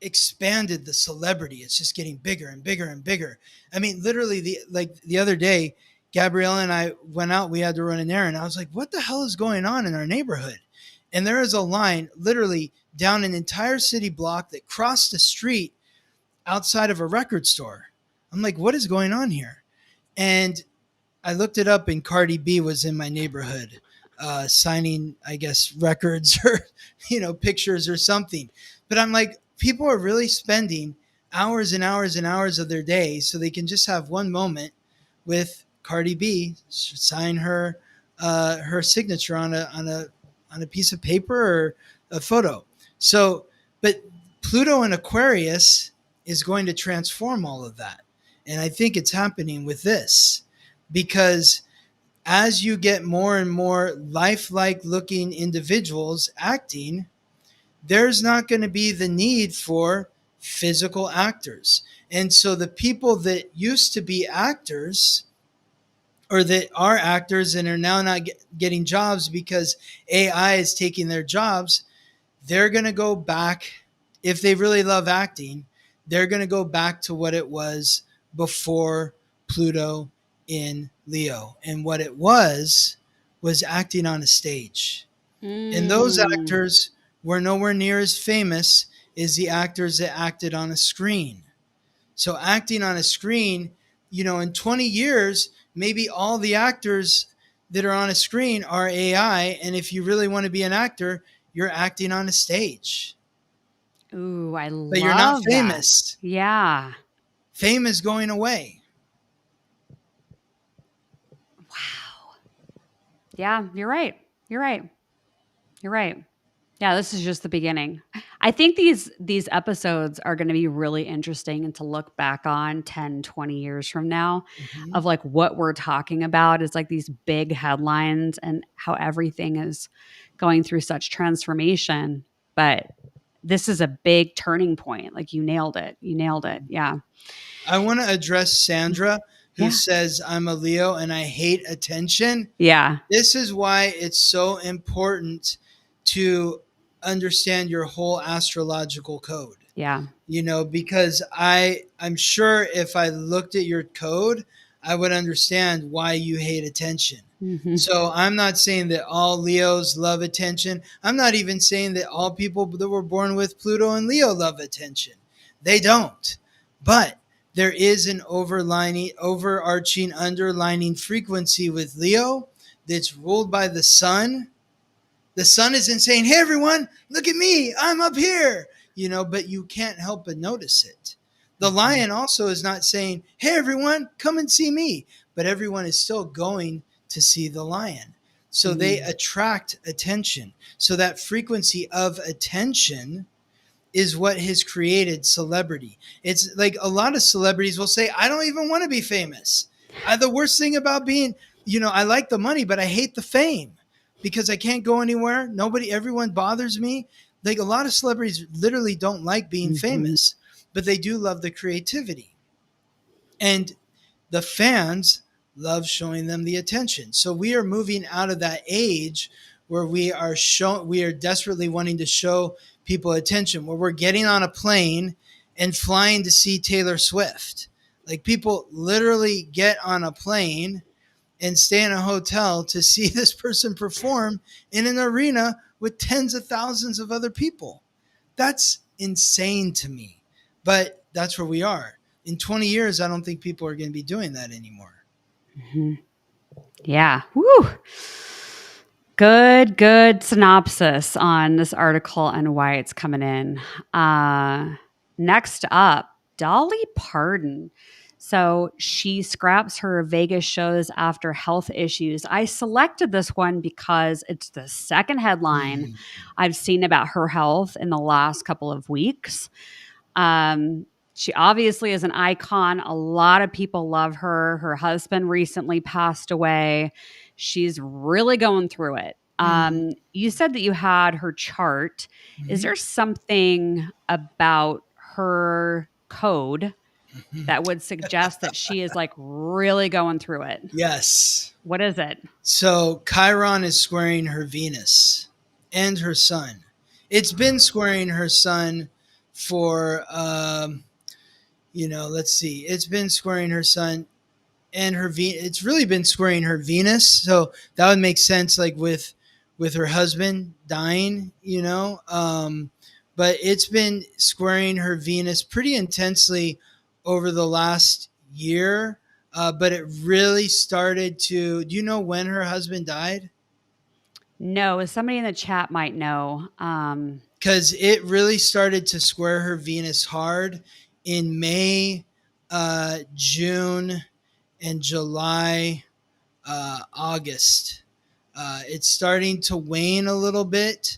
expanded the celebrity. It's just getting bigger and bigger and bigger. I mean, literally, the other day, Gabrielle and I went out. We had to run an errand. I was like, "What the hell is going on in our neighborhood?" And there is a line literally down an entire city block that crossed the street outside of a record store. I'm like, "What is going on here?" And I looked it up, and Cardi B was in my neighborhood, signing, I guess, records or pictures or something. But I'm like, people are really spending hours and hours and hours of their day so they can just have one moment with Cardi B, sign her her signature on a piece of paper or a photo. So, but Pluto in Aquarius is going to transform all of that, and I think it's happening with this, because as you get more and more lifelike looking individuals acting, there's not going to be the need for physical actors. And so the people that used to be actors, or that are actors and are now not getting jobs because AI is taking their jobs, they're going to go back. If they really love acting, they're going to go back to what it was before Pluto in Leo. And what it was acting on a stage. And those actors were nowhere near as famous as the actors that acted on a screen. So acting on a screen, in 20 years, maybe all the actors that are on a screen are AI. And if you really want to be an actor, you're acting on a stage. Ooh, I love But you're not that. famous. Yeah. Fame is going away. Wow. Yeah, you're right. You're right. You're right. Yeah, this is just the beginning. I think these episodes are going to be really interesting and to look back on 10, 20 years from now, Mm-hmm. of like what we're talking about is like these big headlines and how everything is going through such transformation. But this is a big turning point. Like you nailed it. You nailed it. Yeah. I want to address Sandra, who Yeah. says, I'm a Leo and I hate attention. Yeah. This is why it's so important to understand your whole astrological code. Yeah. Because I'm sure if I looked at your code, I would understand why you hate attention. Mm-hmm. So I'm not saying that all Leos love attention. I'm not even saying that all people that were born with Pluto and Leo love attention. They don't. But there is an overarching, underlining frequency with Leo that's ruled by the sun. The sun isn't saying, hey, everyone, look at me. I'm up here. But you can't help but notice it. The lion also is not saying, hey, everyone, come and see me. But everyone is still going to see the lion. So they attract attention. So that frequency of attention is what has created celebrity. It's like a lot of celebrities will say, I don't even want to be famous. The worst thing about being, I like the money, but I hate the fame because I can't go anywhere. Everyone bothers me. Like a lot of celebrities literally don't like being famous, but they do love the creativity. And the fans love showing them the attention. So we are moving out of that age where we are desperately wanting to show people attention, where we're getting on a plane and flying to see Taylor Swift. Like people literally get on a plane and stay in a hotel to see this person perform in an arena with tens of thousands of other people. That's insane to me. But that's where we are. In 20 years, I don't think people are going to be doing that anymore. Mm-hmm. Yeah. Woo. Good synopsis on this article and why it's coming in. Next up, Dolly Parton. So she scraps her Vegas shows after health issues. I selected this one because it's the second headline I've seen about her health in the last couple of weeks. She obviously is an icon. A lot of people love her. Her husband recently passed away. She's really going through it. You said that you had her chart. Is there something about her code that would suggest that she is like really going through it? Yes. What is it? So Chiron is squaring her Venus and her Sun. It's been squaring her Sun for, let's see. It's been squaring her Sun and her Venus. It's really been squaring her Venus. So that would make sense, like with her husband dying, but it's been squaring her Venus pretty intensely over the last year. But it really started to. Do you know when her husband died? No, somebody in the chat might know. Because it really started to square her Venus hard in May, June, and July, August. It's starting to wane a little bit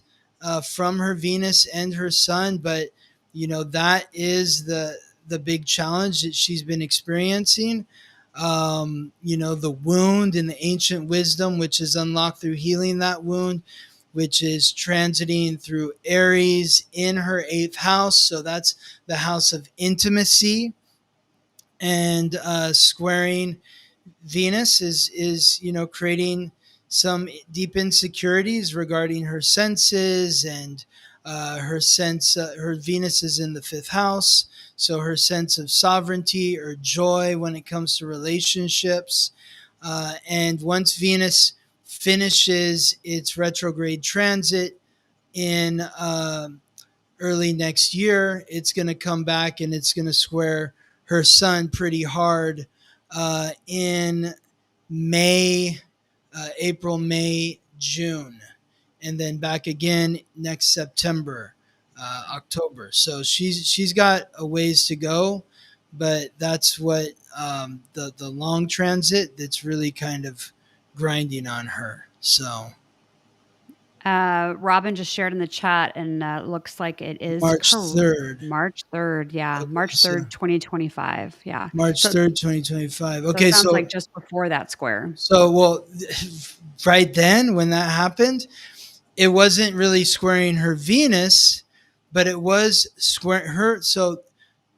from her Venus and her Sun, but that is the big challenge that she's been experiencing. The wound and the ancient wisdom, which is unlocked through healing that wound, which is transiting through Aries in her 8th house. So that's the house of intimacy, and squaring Venus is creating some deep insecurities regarding her senses, and her Venus is in the 5th house, so her sense of sovereignty or joy when it comes to relationships. And once Venus finishes its retrograde transit in early next year, it's going to come back and it's going to square her Sun pretty hard in May, April, May, June, and then back again next September, October. So she's got a ways to go, but that's what the long transit that's really kind of grinding on her. So Robin just shared in the chat, and looks like it is March 3rd. March 3rd. Yeah. Okay, March 3rd, 2025. Yeah. March So, 3rd, 2025. so Okay, it sounds like just before that square. So, well, right then when that happened, it wasn't really squaring her Venus, but it was squaring her. So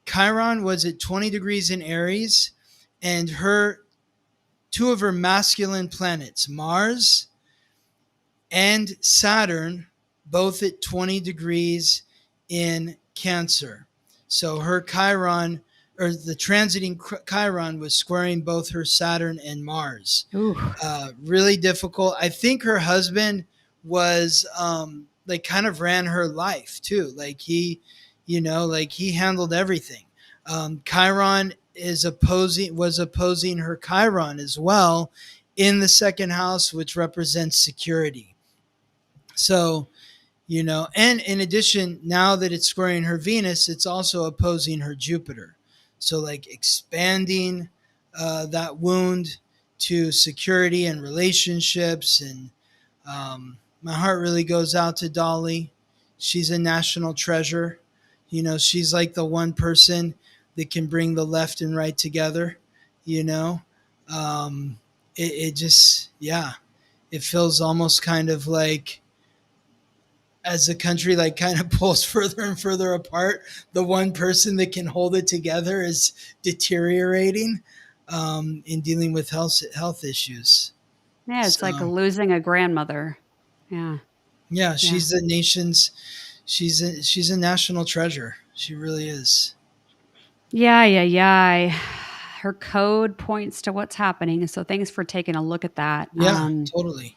Chiron was at 20 degrees in Aries, and two of her masculine planets, Mars and Saturn, both at 20 degrees in Cancer. So her Chiron, or the transiting Chiron, was squaring both her Saturn and Mars. Really difficult. I think her husband was like kind of ran her life too. Like he handled everything. Chiron was opposing her Chiron as well in the 2nd house, which represents security. So, and in addition, now that it's squaring her Venus, it's also opposing her Jupiter. So like expanding that wound to security and relationships. And my heart really goes out to Dolly. She's a national treasure. She's like the one person that can bring the left and right together. It just, yeah, it feels almost kind of like, as the country like kind of pulls further and further apart, the one person that can hold it together is deteriorating in dealing with health issues. Yeah, it's like losing a grandmother. Yeah, she's the nation's. She's a national treasure. She really is. Yeah. Her code points to what's happening. So thanks for taking a look at that. Yeah, totally.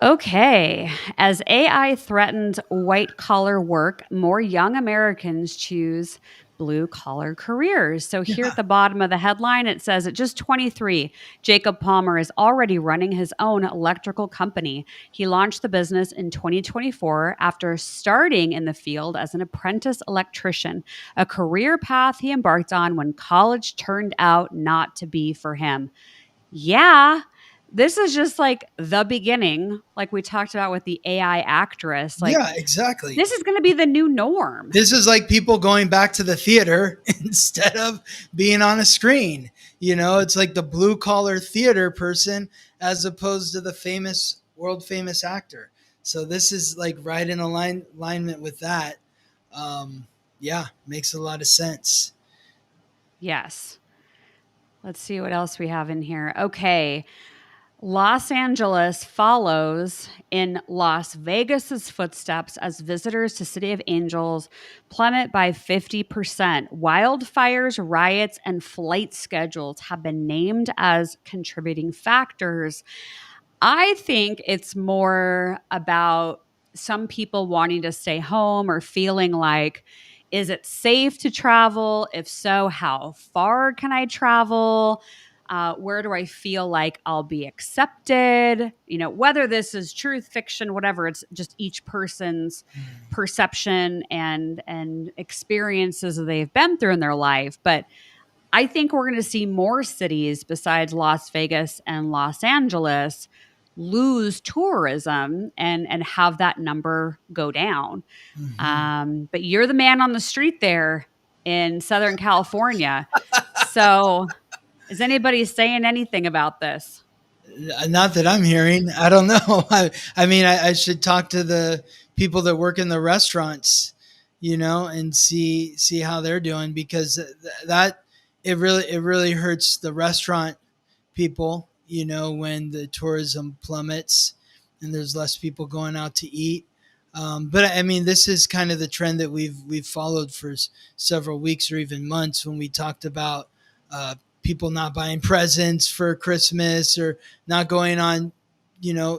Okay. As AI threatens white collar work, more young Americans choose blue collar careers. So here at the bottom of the headline, it says at just 23, Jacob Palmer is already running his own electrical company. He launched the business in 2024 after starting in the field as an apprentice electrician, a career path he embarked on when college turned out not to be for him. Yeah. This is just like the beginning, like we talked about with the AI actress. Like, yeah, exactly. This is going to be the new norm. This is like people going back to the theater instead of being on a screen. It's like the blue collar theater person as opposed to the world famous actor. So this is like right in alignment with that. Makes a lot of sense. Yes. Let's see what else we have in here. Okay. Los Angeles follows in Las Vegas's footsteps as visitors to City of Angels plummet by 50%. Wildfires, riots, and flight schedules have been named as contributing factors. I think it's more about some people wanting to stay home or feeling like, is it safe to travel? If so, how far can I travel? Where do I feel like I'll be accepted? You know, whether this is truth, fiction, whatever, it's just each person's perception and experiences that they've been through in their life. But I think we're going to see more cities besides Las Vegas and Los Angeles lose tourism and have that number go down. But you're the man on the street there in Southern California. So is anybody saying anything about this? Not that I'm hearing. I don't know. I mean, I should talk to the people that work in the restaurants, and see how they're doing, because that it really hurts the restaurant people, when the tourism plummets and there's less people going out to eat. But I mean, this is kind of the trend that we've followed for several weeks or even months, when we talked about people not buying presents for Christmas or not going on,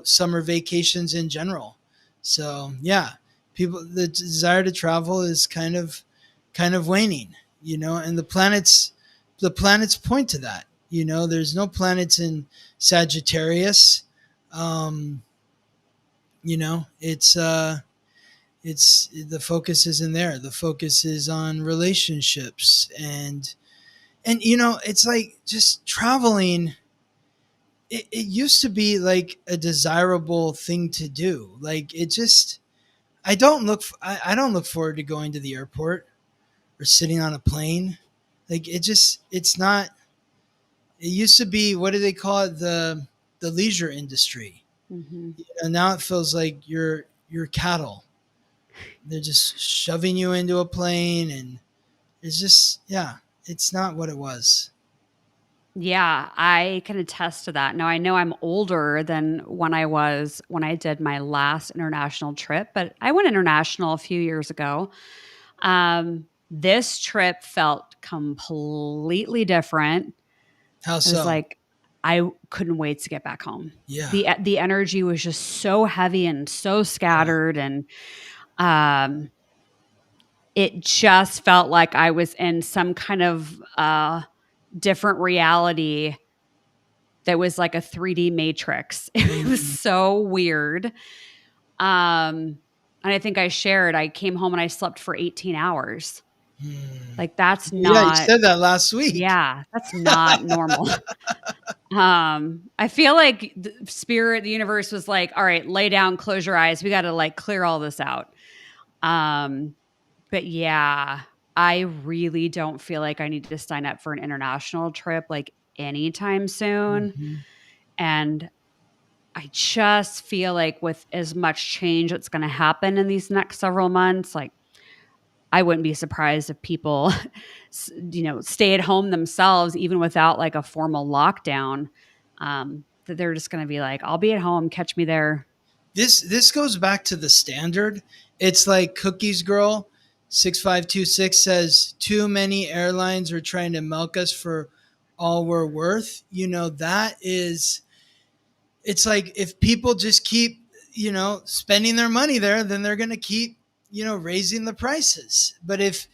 summer vacations in general. So yeah, the desire to travel is kind of waning, and the planets point to that. There's no planets in Sagittarius. Um, it's the focus isn't there. The focus is on relationships, and it's like just traveling. It used to be like a desirable thing to do. Like, it just, I don't look forward to going to the airport or sitting on a plane. Like, it's not. It used to be, what do they call it, the leisure industry. Mm-hmm. And now it feels like you're cattle. They're just shoving you into a plane, and it's just, yeah, it's not what it was. Yeah, I can attest to that. Now, I know I'm older than when I did my last international trip, but I went international a few years ago. This trip felt completely different. How It was so? like I couldn't wait to get back home. Yeah. The energy was just so heavy and so Yeah. scattered, and um, it just felt like I was in some kind of different reality that was like a 3D matrix. It was Mm-hmm. so weird. And I think I came home and I slept for 18 hours. Like, that's Yeah, you not, said that last week. yeah, that's not normal. I feel like the spirit, the universe was like, all right, lay down, close your eyes. We got to like clear all this out. Um, but yeah, I really don't feel like I need to sign up for an international trip like anytime soon. Mm-hmm. And I just feel like with as much change that's going to happen in these next several months, like, I wouldn't be surprised if people, stay at home themselves, even without like a formal lockdown. That they're just going to be like, I'll be at home, catch me there. This goes back to the standard. It's like Cookies Girl 6526 says, too many airlines are trying to milk us for all we're worth. That is, it's like, if people just keep, spending their money there, then they're going to keep, raising the prices. But if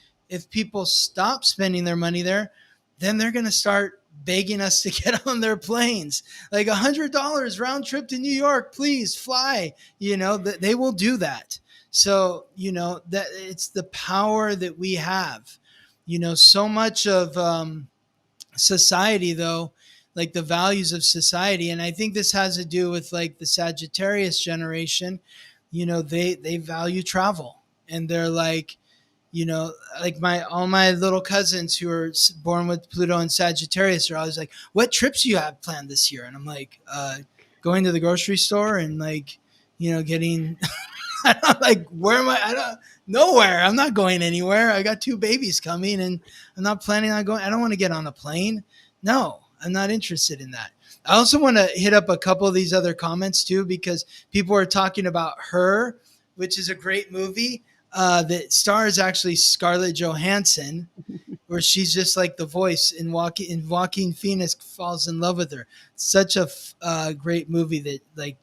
people stop spending their money there, then they're going to start begging us to get on their planes. Like, $100 round trip to New York, please fly. They will do that. So, that it's the power that we have. So much of society, though, like the values of society, and I think this has to do with like the Sagittarius generation. They value travel, and they're like, like all my little cousins who are born with Pluto and Sagittarius are always like, what trips do you have planned this year? And I'm like, going to the grocery store and like, getting Like, where am I? I don't nowhere. I'm not going anywhere. I got 2 babies coming, and I'm not planning on going. I don't want to get on a plane. No, I'm not interested in that. I also want to hit up a couple of these other comments too, because people are talking about Her, which is a great movie that stars actually Scarlett Johansson, where she's just like the voice in Joaquin Phoenix falls in love with her. Such a great movie that, like,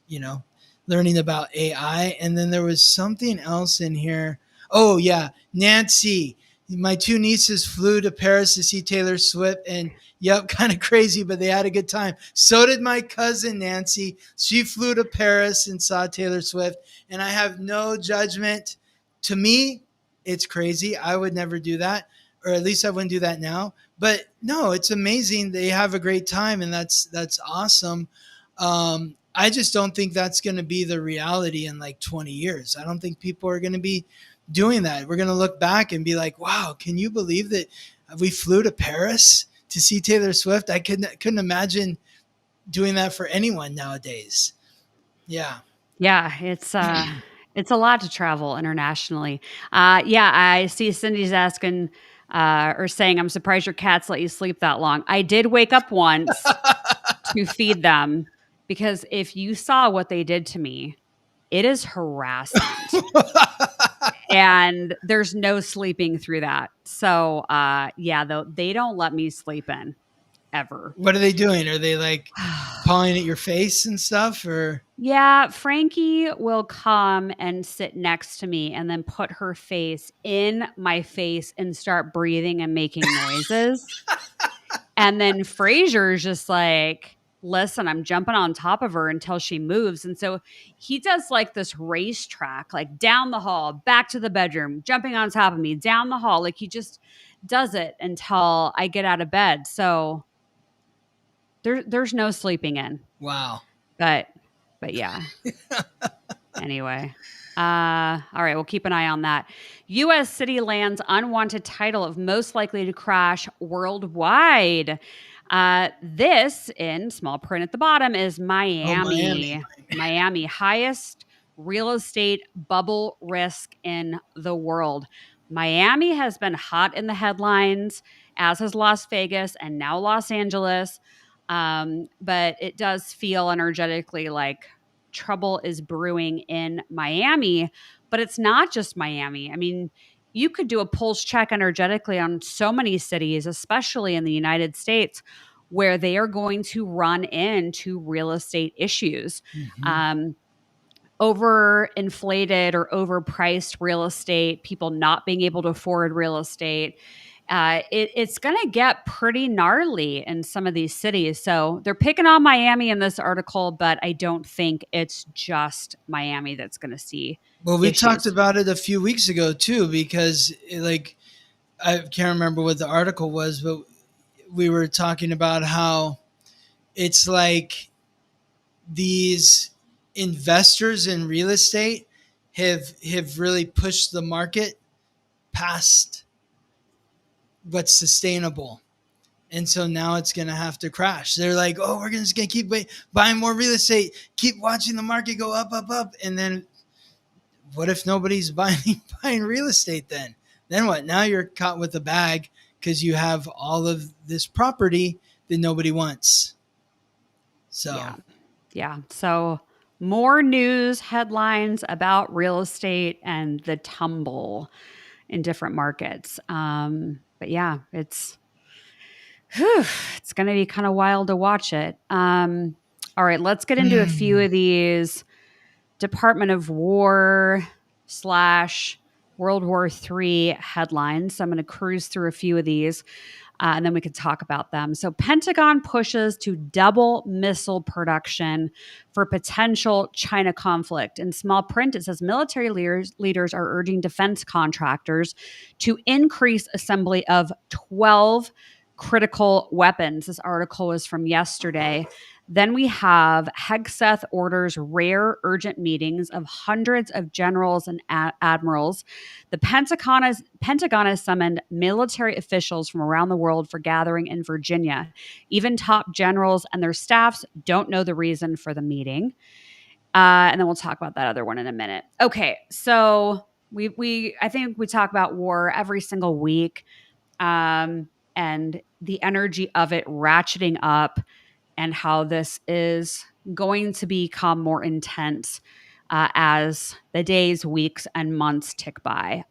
learning about AI. And then there was something else in here. Oh yeah, Nancy. My 2 nieces flew to Paris to see Taylor Swift, and yep, kind of crazy, but they had a good time. So did my cousin Nancy. She flew to Paris and saw Taylor Swift, and I have no judgment. To me, it's crazy. I would never do that, or at least I wouldn't do that now. But no, it's amazing. They have a great time, and that's awesome. I just don't think that's going to be the reality in like 20 years. I don't think people are going to be doing that. We're going to look back and be like, wow, can you believe that we flew to Paris to see Taylor Swift? I couldn't imagine doing that for anyone nowadays. Yeah. Yeah, it's a lot to travel internationally. Yeah, I see Cindy's asking or saying, I'm surprised your cats let you sleep that long. I did wake up once to feed them, because if you saw what they did to me, it is harassment. And there's no sleeping through that. So yeah, though they don't let me sleep in ever. What are they doing? Are they like pawing at your face and stuff, or? Yeah, Frankie will come and sit next to me and then put her face in my face and start breathing and making noises. And then Fraser's just like, listen, I'm jumping on top of her until she moves. And so he does like this racetrack, like down the hall, back to the bedroom, jumping on top of me, down the hall. Like he just does it until I get out of bed. So there's no sleeping in. Wow. But yeah. Anyway. All right, we'll keep an eye on that. U.S. city lands unwanted title of most likely to crash worldwide. This, in small print at the bottom, is Miami. Oh, Miami, highest real estate bubble risk in the world. Miami has been hot in the headlines, as has Las Vegas and now Los Angeles. But it does feel energetically like trouble is brewing in Miami, but it's not just Miami. I mean, you could do a pulse check energetically on so many cities, especially in the United States, where they are going to run into real estate issues. Mm-hmm. Overinflated or overpriced real estate, people not being able to afford real estate. It's going to get pretty gnarly in some of these cities. So they're picking on Miami in this article, but I don't think it's just Miami that's going to see. Well, we issues. talked about it a few weeks ago too, because like, I can't remember what the article was, but we were talking about how it's like these investors in real estate have really pushed the market past what's sustainable. And so now it's going to have to crash. They're like, oh, we're just going to keep buying more real estate, keep watching the market go up, up, up. And then what if nobody's buying real estate then? Then what? Now you're caught with a bag because you have all of this property that nobody wants. So, yeah. So more news headlines about real estate and the tumble in different markets. But yeah, it's going to be kind of wild to watch it. All right, let's get into a few of these Department of War / World War III headlines. So I'm going to cruise through a few of these. And then we can talk about them. So Pentagon pushes to double missile production for potential China conflict. In small print, it says military leaders are urging defense contractors to increase assembly of 12 critical weapons. This article was from yesterday. Then we have Hegseth orders rare urgent meetings of hundreds of generals and admirals. The Pentagon has summoned military officials from around the world for gathering in Virginia. Even top generals and their staffs don't know the reason for the meeting. And then we'll talk about that other one in a minute. Okay, so I think we talk about war every single week, and the energy of it ratcheting up, and how this is going to become more intense as the days, weeks, and months tick by.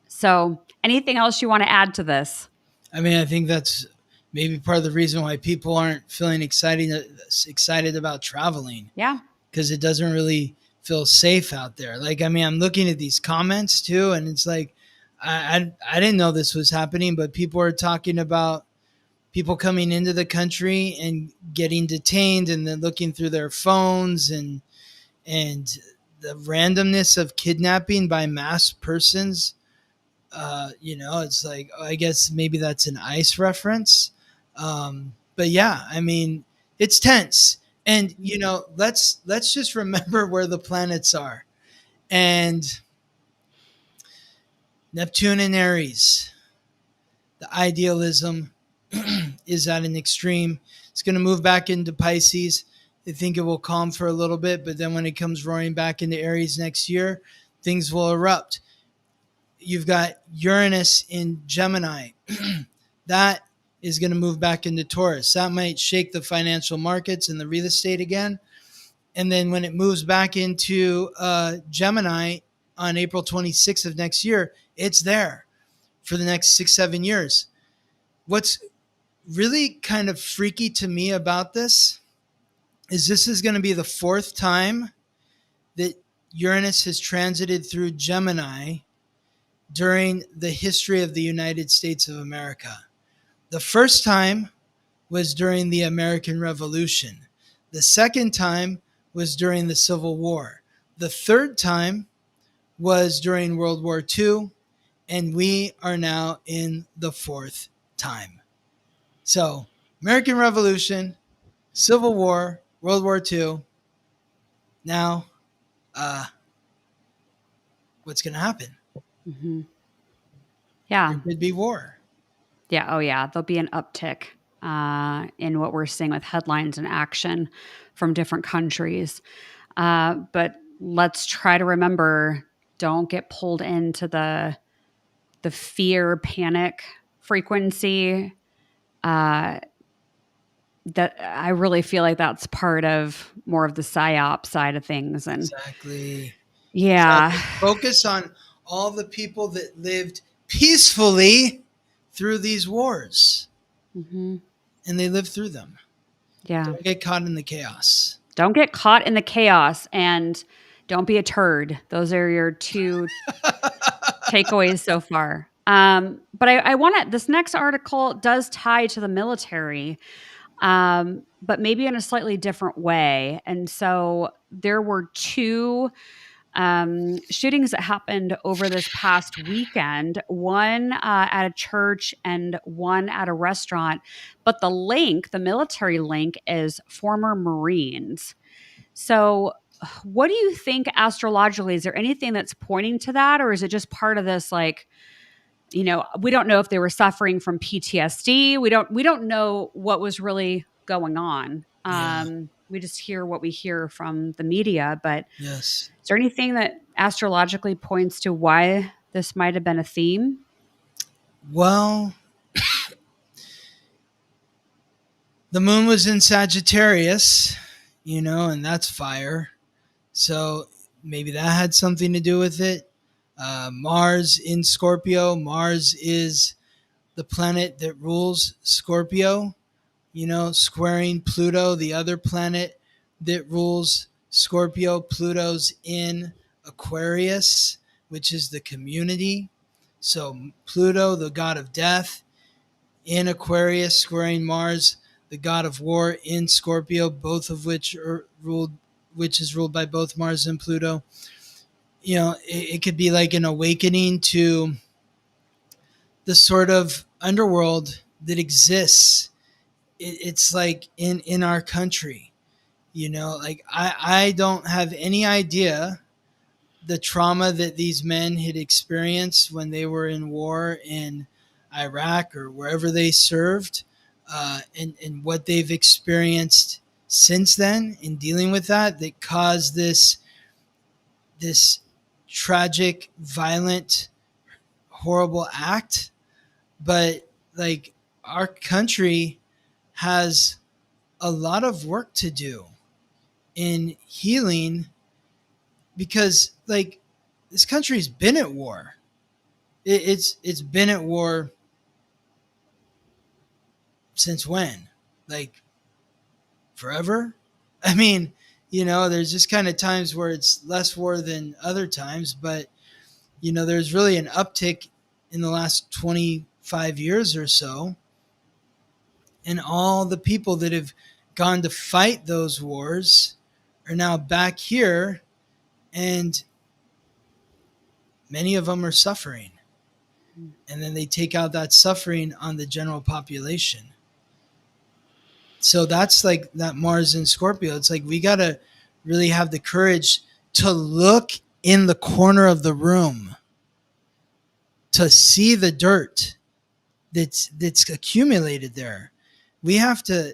So, anything else you want to add to this? I mean, I think that's maybe part of the reason why people aren't feeling excited about traveling. Yeah. Because it doesn't really feel safe out there. Like, I mean, I'm looking at these comments too, and it's like, I didn't know this was happening, but people are talking about people coming into the country and getting detained, and then looking through their phones, and the randomness of kidnapping by mass persons. It's like, I guess maybe that's an ice reference. But yeah, I mean, it's tense. And let's just remember where the planets are. And Neptune and Aries, the idealism is at an extreme. It's going to move back into Pisces. I think it will calm for a little bit, but then when it comes roaring back into Aries next year, things will erupt. You've got Uranus in Gemini. That is going to move back into Taurus. That might shake the financial markets and the real estate again. And then when it moves back into Gemini on April 26th of next year, it's there for the next 6-7 years. What's really kind of freaky to me about this is going to be the fourth time that Uranus has transited through Gemini during the history of the United States of America. The first time was during the American Revolution. The second time was during the Civil War. The third time was during World War II, and we are now in the fourth time. So, American Revolution, Civil War, World War II. Now, what's going to happen? Mm-hmm. Yeah. There could be war. Yeah. Oh, yeah. There'll be an uptick in what we're seeing with headlines and action from different countries. But let's try to remember, don't get pulled into the fear, panic frequency. That I really feel like that's part of more of the psyop side of things. And exactly. Yeah. Exactly. Focus on all the people that lived peacefully through these wars. Mm-hmm. And they lived through them. Yeah. Don't get caught in the chaos. Don't get caught in the chaos, and don't be a turd. Those are your two takeaways so far. But I want to, this next article does tie to the military, but maybe in a slightly different way. And so there were two shootings that happened over this past weekend, one at a church and one at a restaurant. But the military link is former Marines. So what do you think astrologically? Is there anything that's pointing to that? Or is it just part of this, like, we don't know if they were suffering from PTSD. We don't know what was really going on. Yeah. We just hear what we hear from the media, but yes. Is there anything that astrologically points to why this might have been a theme? Well, the moon was in Sagittarius, and that's fire. So maybe that had something to do with it. Mars in Scorpio. Mars is the planet that rules Scorpio, squaring Pluto, the other planet that rules Scorpio. Pluto's in Aquarius, which is the community. So Pluto, the god of death, in Aquarius, squaring Mars, the god of war, in Scorpio, both of which is ruled by both Mars and Pluto. It could be like an awakening to the sort of underworld that exists. It's like in our country, like I don't have any idea the trauma that these men had experienced when they were in war in Iraq or wherever they served, and what they've experienced since then in dealing with that caused this tragic, violent, horrible act. But like, our country has a lot of work to do in healing, because like, this country's been at war. It's been at war since when? Like, forever? I mean, there's just kind of times where it's less war than other times, but there's really an uptick in the last 25 years or so. And all the people that have gone to fight those wars are now back here, and many of them are suffering. And then they take out that suffering on the general population. So that's like that Mars in Scorpio. It's like, we got to really have the courage to look in the corner of the room, to see the dirt that's accumulated there. We have to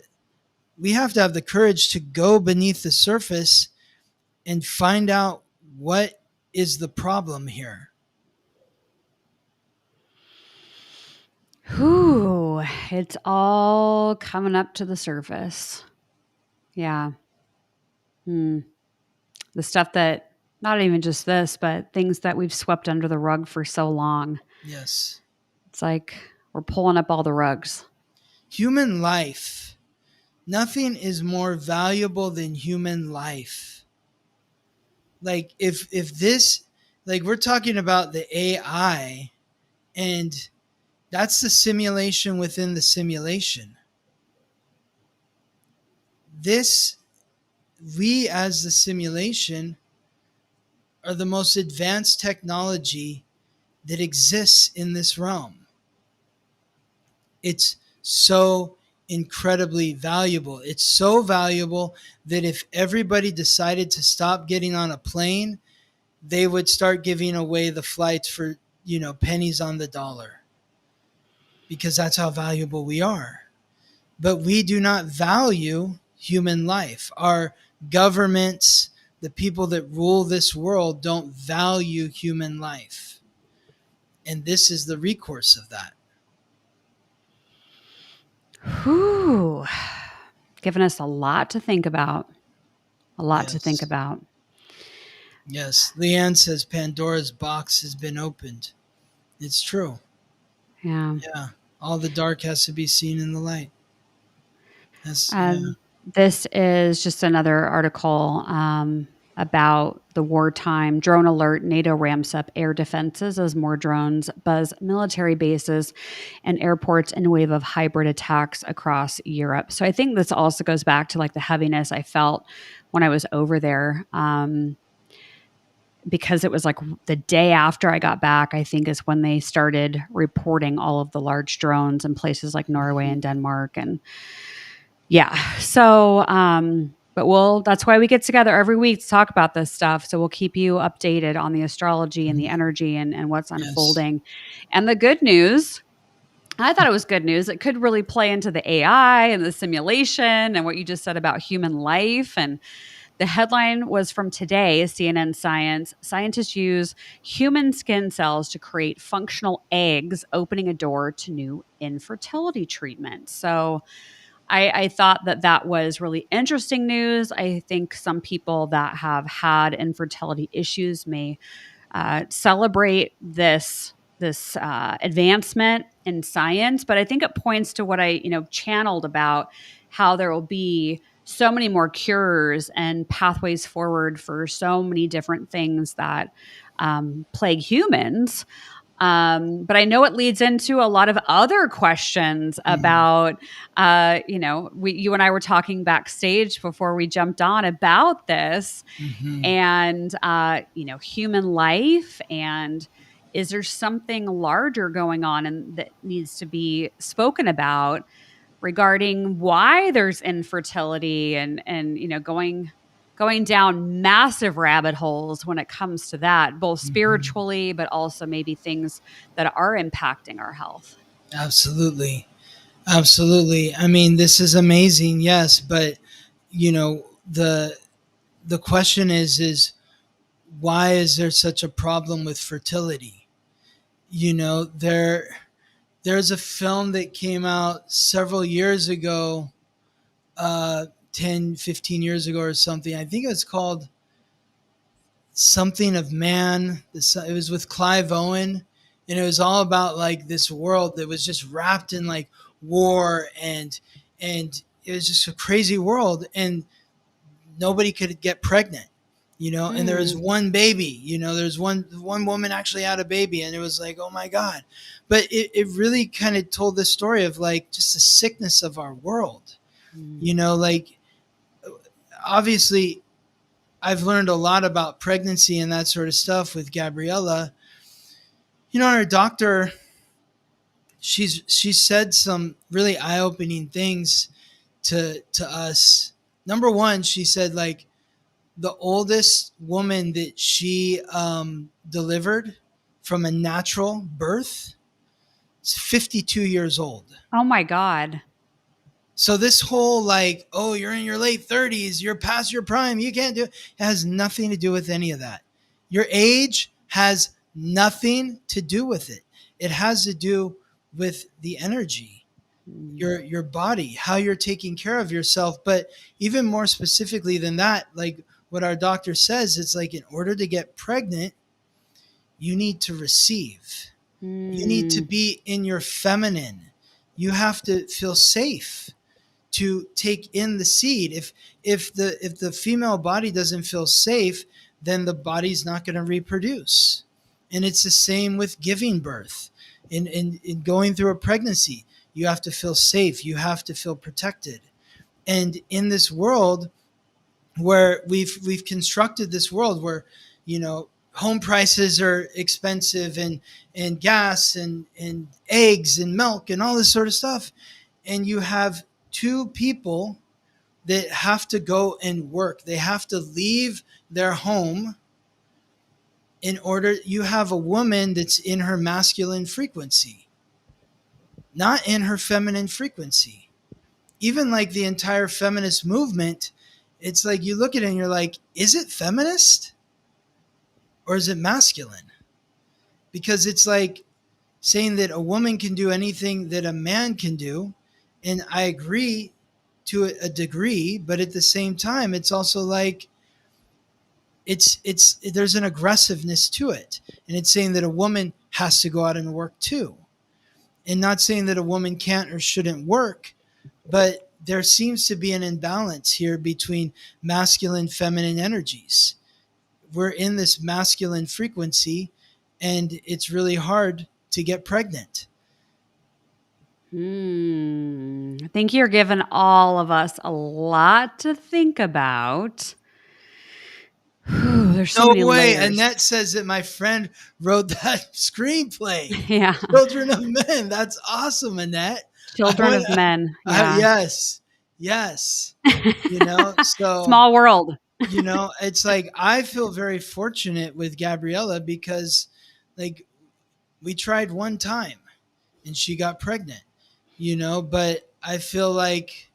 have the courage to go beneath the surface and find out what is the problem here. Whew, it's all coming up to the surface. Yeah. The stuff that, not even just this, but things that we've swept under the rug for so long. Yes. It's like we're pulling up all the rugs. Human life. Nothing is more valuable than human life. Like, if this, like, we're talking about the AI, and that's the simulation within the simulation. We as the simulation are the most advanced technology that exists in this realm. It's so incredibly valuable. It's so valuable that if everybody decided to stop getting on a plane, they would start giving away the flights for, pennies on the dollar, because that's how valuable we are. But we do not value human life. Our governments, the people that rule this world, don't value human life. And this is the recourse of that. Whew. Giving us a lot to think about. Yes. Leanne says Pandora's box has been opened. It's true. Yeah. Yeah. All the dark has to be seen in the light. This is just another article about the wartime drone alert. NATO ramps up air defenses as more drones buzz military bases and airports in a wave of hybrid attacks across Europe. So I think this also goes back to like the heaviness I felt when I was over there. Because it was like the day after I got back, I think, is when they started reporting all of the large drones in places like Norway and Denmark. And yeah, so, but that's why we get together every week to talk about this stuff. So we'll keep you updated on the astrology and the energy and what's unfolding. And the good news, I thought it was good news. It could really play into the AI and the simulation and what you just said about human life. And the headline was from today, CNN Science. Scientists use human skin cells to create functional eggs, opening a door to new infertility treatments. So I thought that was really interesting news. I think some people that have had infertility issues may celebrate this advancement in science, but I think it points to what I channeled about how there will be so many more cures and pathways forward for so many different things that plague humans. But I know it leads into a lot of other questions about, you and I were talking backstage before we jumped on about this, and, human life, and is there something larger going on and that needs to be spoken about regarding why there's infertility and going down massive rabbit holes when it comes to that, both spiritually, but also maybe things that are impacting our health. Absolutely. I mean, this is amazing. Yes. But, the question is why is there such a problem with fertility? There's a film that came out several years ago, 10, 15 years ago or something. I think it was called Something of Man. It was with Clive Owen, and it was all about like this world that was just wrapped in like war, and it was just a crazy world, and nobody could get pregnant, and there was one baby, there's one woman actually had a baby, and it was like, oh my God. But it really kind of told the story of like just the sickness of our world. Like obviously I've learned a lot about pregnancy and that sort of stuff with Gabriella. Our doctor, she said some really eye-opening things to us. Number one, she said like the oldest woman that she delivered from a natural birth is 52 years old. Oh my God. So this whole like, oh, you're in your late 30s, you're past your prime, you can't do it, has nothing to do with any of that. Your age has nothing to do with it. It has to do with the energy, your body, how you're taking care of yourself. But even more specifically than that, like what our doctor says, it's like in order to get pregnant, you need to receive. You need to be in your feminine. You have to feel safe to take in the seed. If the female body doesn't feel safe, then the body's not going to reproduce. And it's the same with giving birth. In going through a pregnancy, you have to feel safe. You have to feel protected. And in this world where we've constructed this world where, home prices are expensive, and gas and eggs and milk and all this sort of stuff. And you have two people that have to go and work. They have to leave their home in order. You have a woman that's in her masculine frequency, not in her feminine frequency. Even like the entire feminist movement, it's like you look at it and you're like, is it feminist or is it masculine? Because it's like saying that a woman can do anything that a man can do. And I agree to a degree, but at the same time, it's also like there's an aggressiveness to it. And it's saying that a woman has to go out and work too. And not saying that a woman can't or shouldn't work, but there seems to be an imbalance here between masculine, feminine energies. We're in this masculine frequency, and it's really hard to get pregnant. I think you're giving all of us a lot to think about. There's so many way. layers. Annette says that my friend wrote that screenplay. Yeah. Children of Men. That's awesome, Annette. Children of Men. Yeah. Yes. So small world. It's like I feel very fortunate with Gabriella because like we tried one time and she got pregnant, but I feel like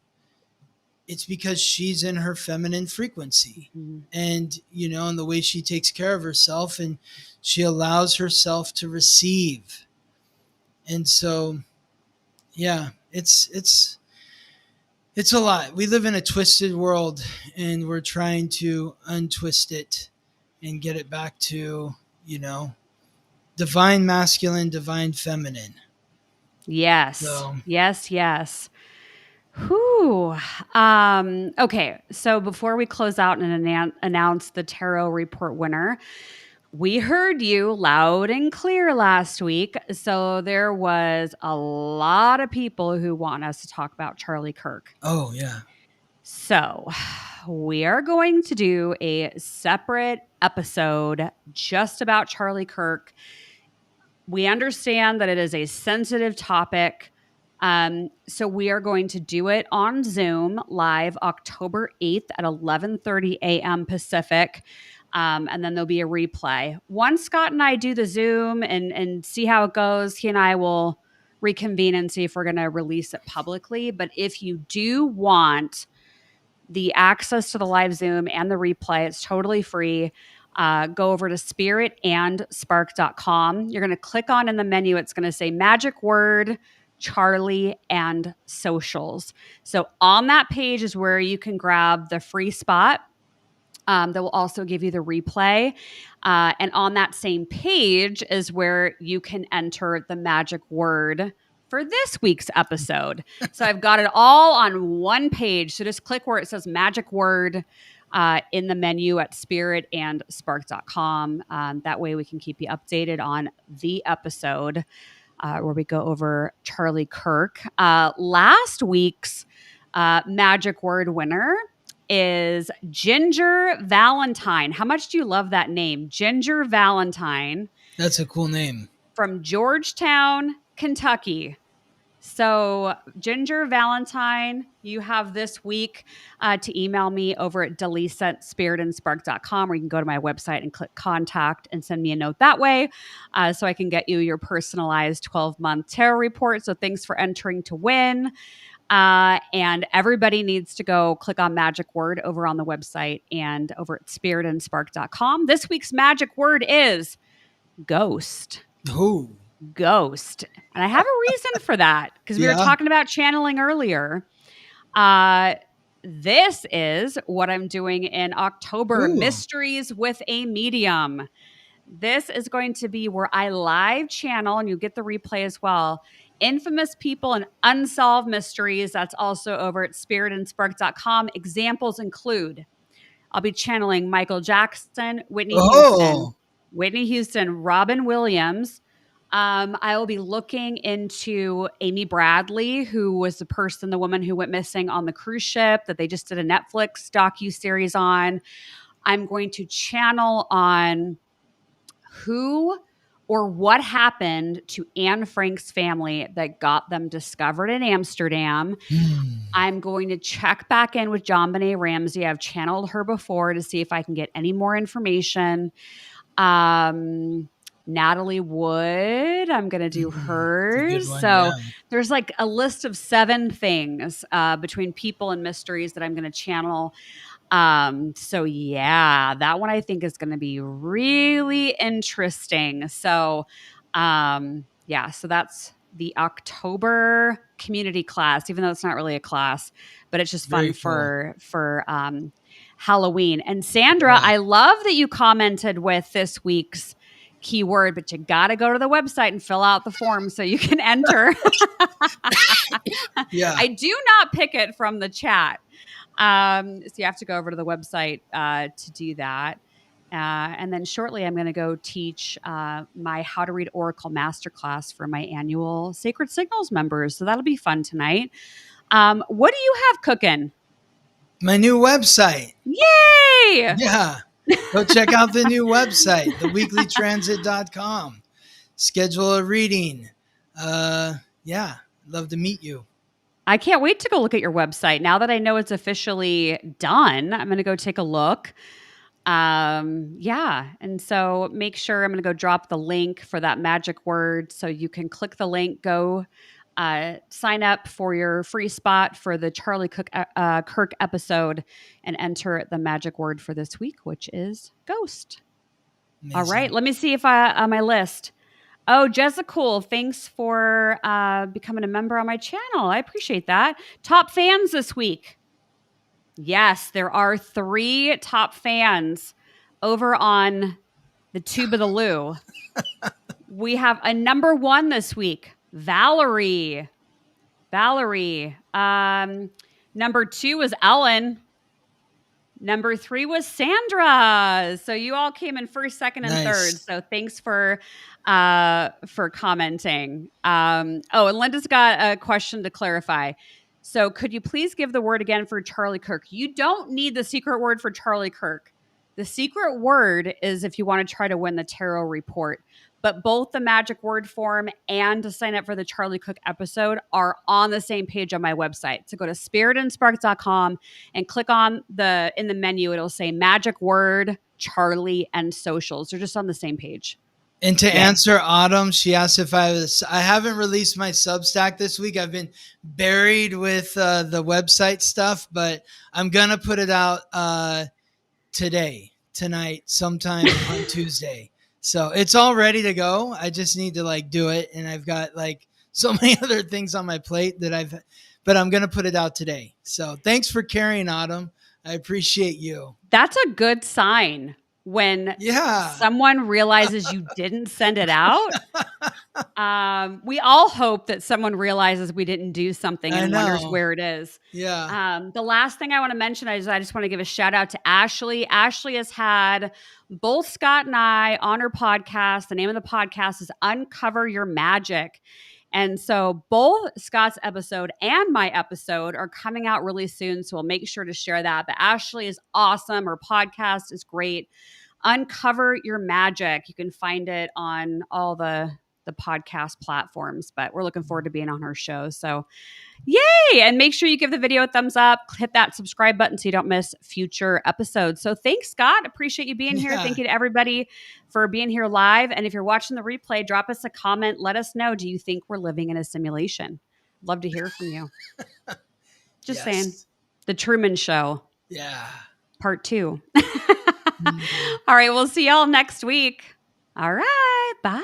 it's because she's in her feminine frequency, and, and the way she takes care of herself, and she allows herself to receive. And so, yeah, it's a lot. We live in a twisted world, and we're trying to untwist it and get it back to, divine masculine, divine feminine. Yes. So. Yes. Whew. Okay. So before we close out and announce the tarot report winner, we heard you loud and clear last week. So there was a lot of people who want us to talk about Charlie Kirk. Oh, yeah. So we are going to do a separate episode just about Charlie Kirk. We understand that it is a sensitive topic. So we are going to do it on Zoom live October 8th at 11:30 a.m. Pacific. And then there'll be a replay. Once Scott and I do the Zoom and see how it goes, he and I will reconvene and see if we're going to release it publicly. But if you do want the access to the live Zoom and the replay. It's totally free. Go over to spiritandspark.com. You're going to click on in the menu. It's going to say magic word, Charlie, and socials. So on that page is where you can grab the free spot. That will also give you the replay. And on that same page is where you can enter the magic word for this week's episode. So I've got it all on one page. So just click where it says magic word in the menu at spiritandspark.com. That way we can keep you updated on the episode where we go over Charlie Kirk. Last week's magic word winner is Ginger Valentine. How much do you love that name? Ginger Valentine. That's a cool name. From Georgetown, Kentucky. So Ginger Valentine, you have this week to email me over at Dallisa at spiritandspark.com, or you can go to my website and click contact and send me a note that way so I can get you your personalized 12-month tarot report. So thanks for entering to win. And everybody needs to go click on magic word over on the website and over at spiritandspark.com. This week's magic word is ghost. Oh. Ghost. And I have a reason for that because we were talking about channeling earlier. This is what I'm doing in October, Mysteries with a Medium. This is going to be where I live channel, and you get the replay as well, infamous people and unsolved mysteries. That's also over at spiritandspark.com. Examples include, I'll be channeling Michael Jackson, Whitney Houston, Robin Williams. I will be looking into Amy Bradley, who was the woman who went missing on the cruise ship that they just did a Netflix docuseries on. I'm going to channel on who or what happened to Anne Frank's family that got them discovered in Amsterdam. I'm going to check back in with JonBenet Ramsey. I've channeled her before to see if I can get any more information. Natalie Wood, I'm going to do hers. There's like a list of 7 things between people and mysteries that I'm going to channel. So yeah, that one I think is going to be really interesting. So, so that's the October community class, even though it's not really a class, but it's just fun for Halloween. And Sandra, I love that you commented with this week's keyword, but you got to go to the website and fill out the form so you can enter. I do not pick it from the chat. So you have to go over to the website to do that. And then shortly, I'm going to go teach my How to Read Oracle Masterclass for my annual Sacred Signals members. So that'll be fun tonight. What do you have cooking? My new website. Yay! Yeah. Go check out the new website, theweeklytransit.com. Schedule a reading. Love to meet you. I can't wait to go look at your website. Now that I know it's officially done, I'm going to go take a look. And so make sure I'm going to go drop the link for that magic word so you can click the link, go sign up for your free spot for the Charlie Kirk episode and enter the magic word for this week, which is ghost. Amazing. All right. Let me see if on my list. Oh, Jessica, thanks for becoming a member on my channel. I appreciate that. Top fans this week. Yes, there are 3 top fans over on the Tube of the Lou. We have a number 1 this week, Valerie. Number 2 was Ellen. Number 3 was Sandra. So you all came in first, second, and third. So thanks for commenting. And Linda's got a question to clarify. So could you please give the word again for Charlie Kirk? You don't need the secret word for Charlie Kirk. The secret word is if you want to try to win the tarot report. But both the magic word form and to sign up for the Charlie Kirk episode are on the same page on my website. So go to spiritandspark.com and click on in the menu. It'll say magic word, Charlie, and socials. They're just on the same page. And to answer Autumn, she asked if I haven't released my Substack this week. I've been buried with the website stuff, but I'm going to put it out tonight, sometime on Tuesday. So it's all ready to go. I just need to like do it. And I've got like so many other things on my plate but I'm going to put it out today. So thanks for carrying, Autumn. I appreciate you. That's a good sign when someone realizes you didn't send it out. We all hope that someone realizes we didn't do something and wonders where it is. Yeah. The last thing I want to mention is I just want to give a shout out to Ashley. Ashley has had both Scott and I on her podcast. The name of the podcast is Uncover Your Magic. And so both Scott's episode and my episode are coming out really soon. So we'll make sure to share that. But Ashley is awesome. Her podcast is great. Uncover Your Magic. You can find it on all the podcast platforms, but we're looking forward to being on her show. So yay. And make sure you give the video a thumbs up, hit that subscribe button so you don't miss future episodes. So thanks, Scott. Appreciate you being here. Thank you to everybody for being here live. And if you're watching the replay, drop us a comment. Let us know. Do you think we're living in a simulation? Love to hear from you. Just saying. The Truman Show. Yeah. Part 2. All right. We'll see y'all next week. All right. Bye.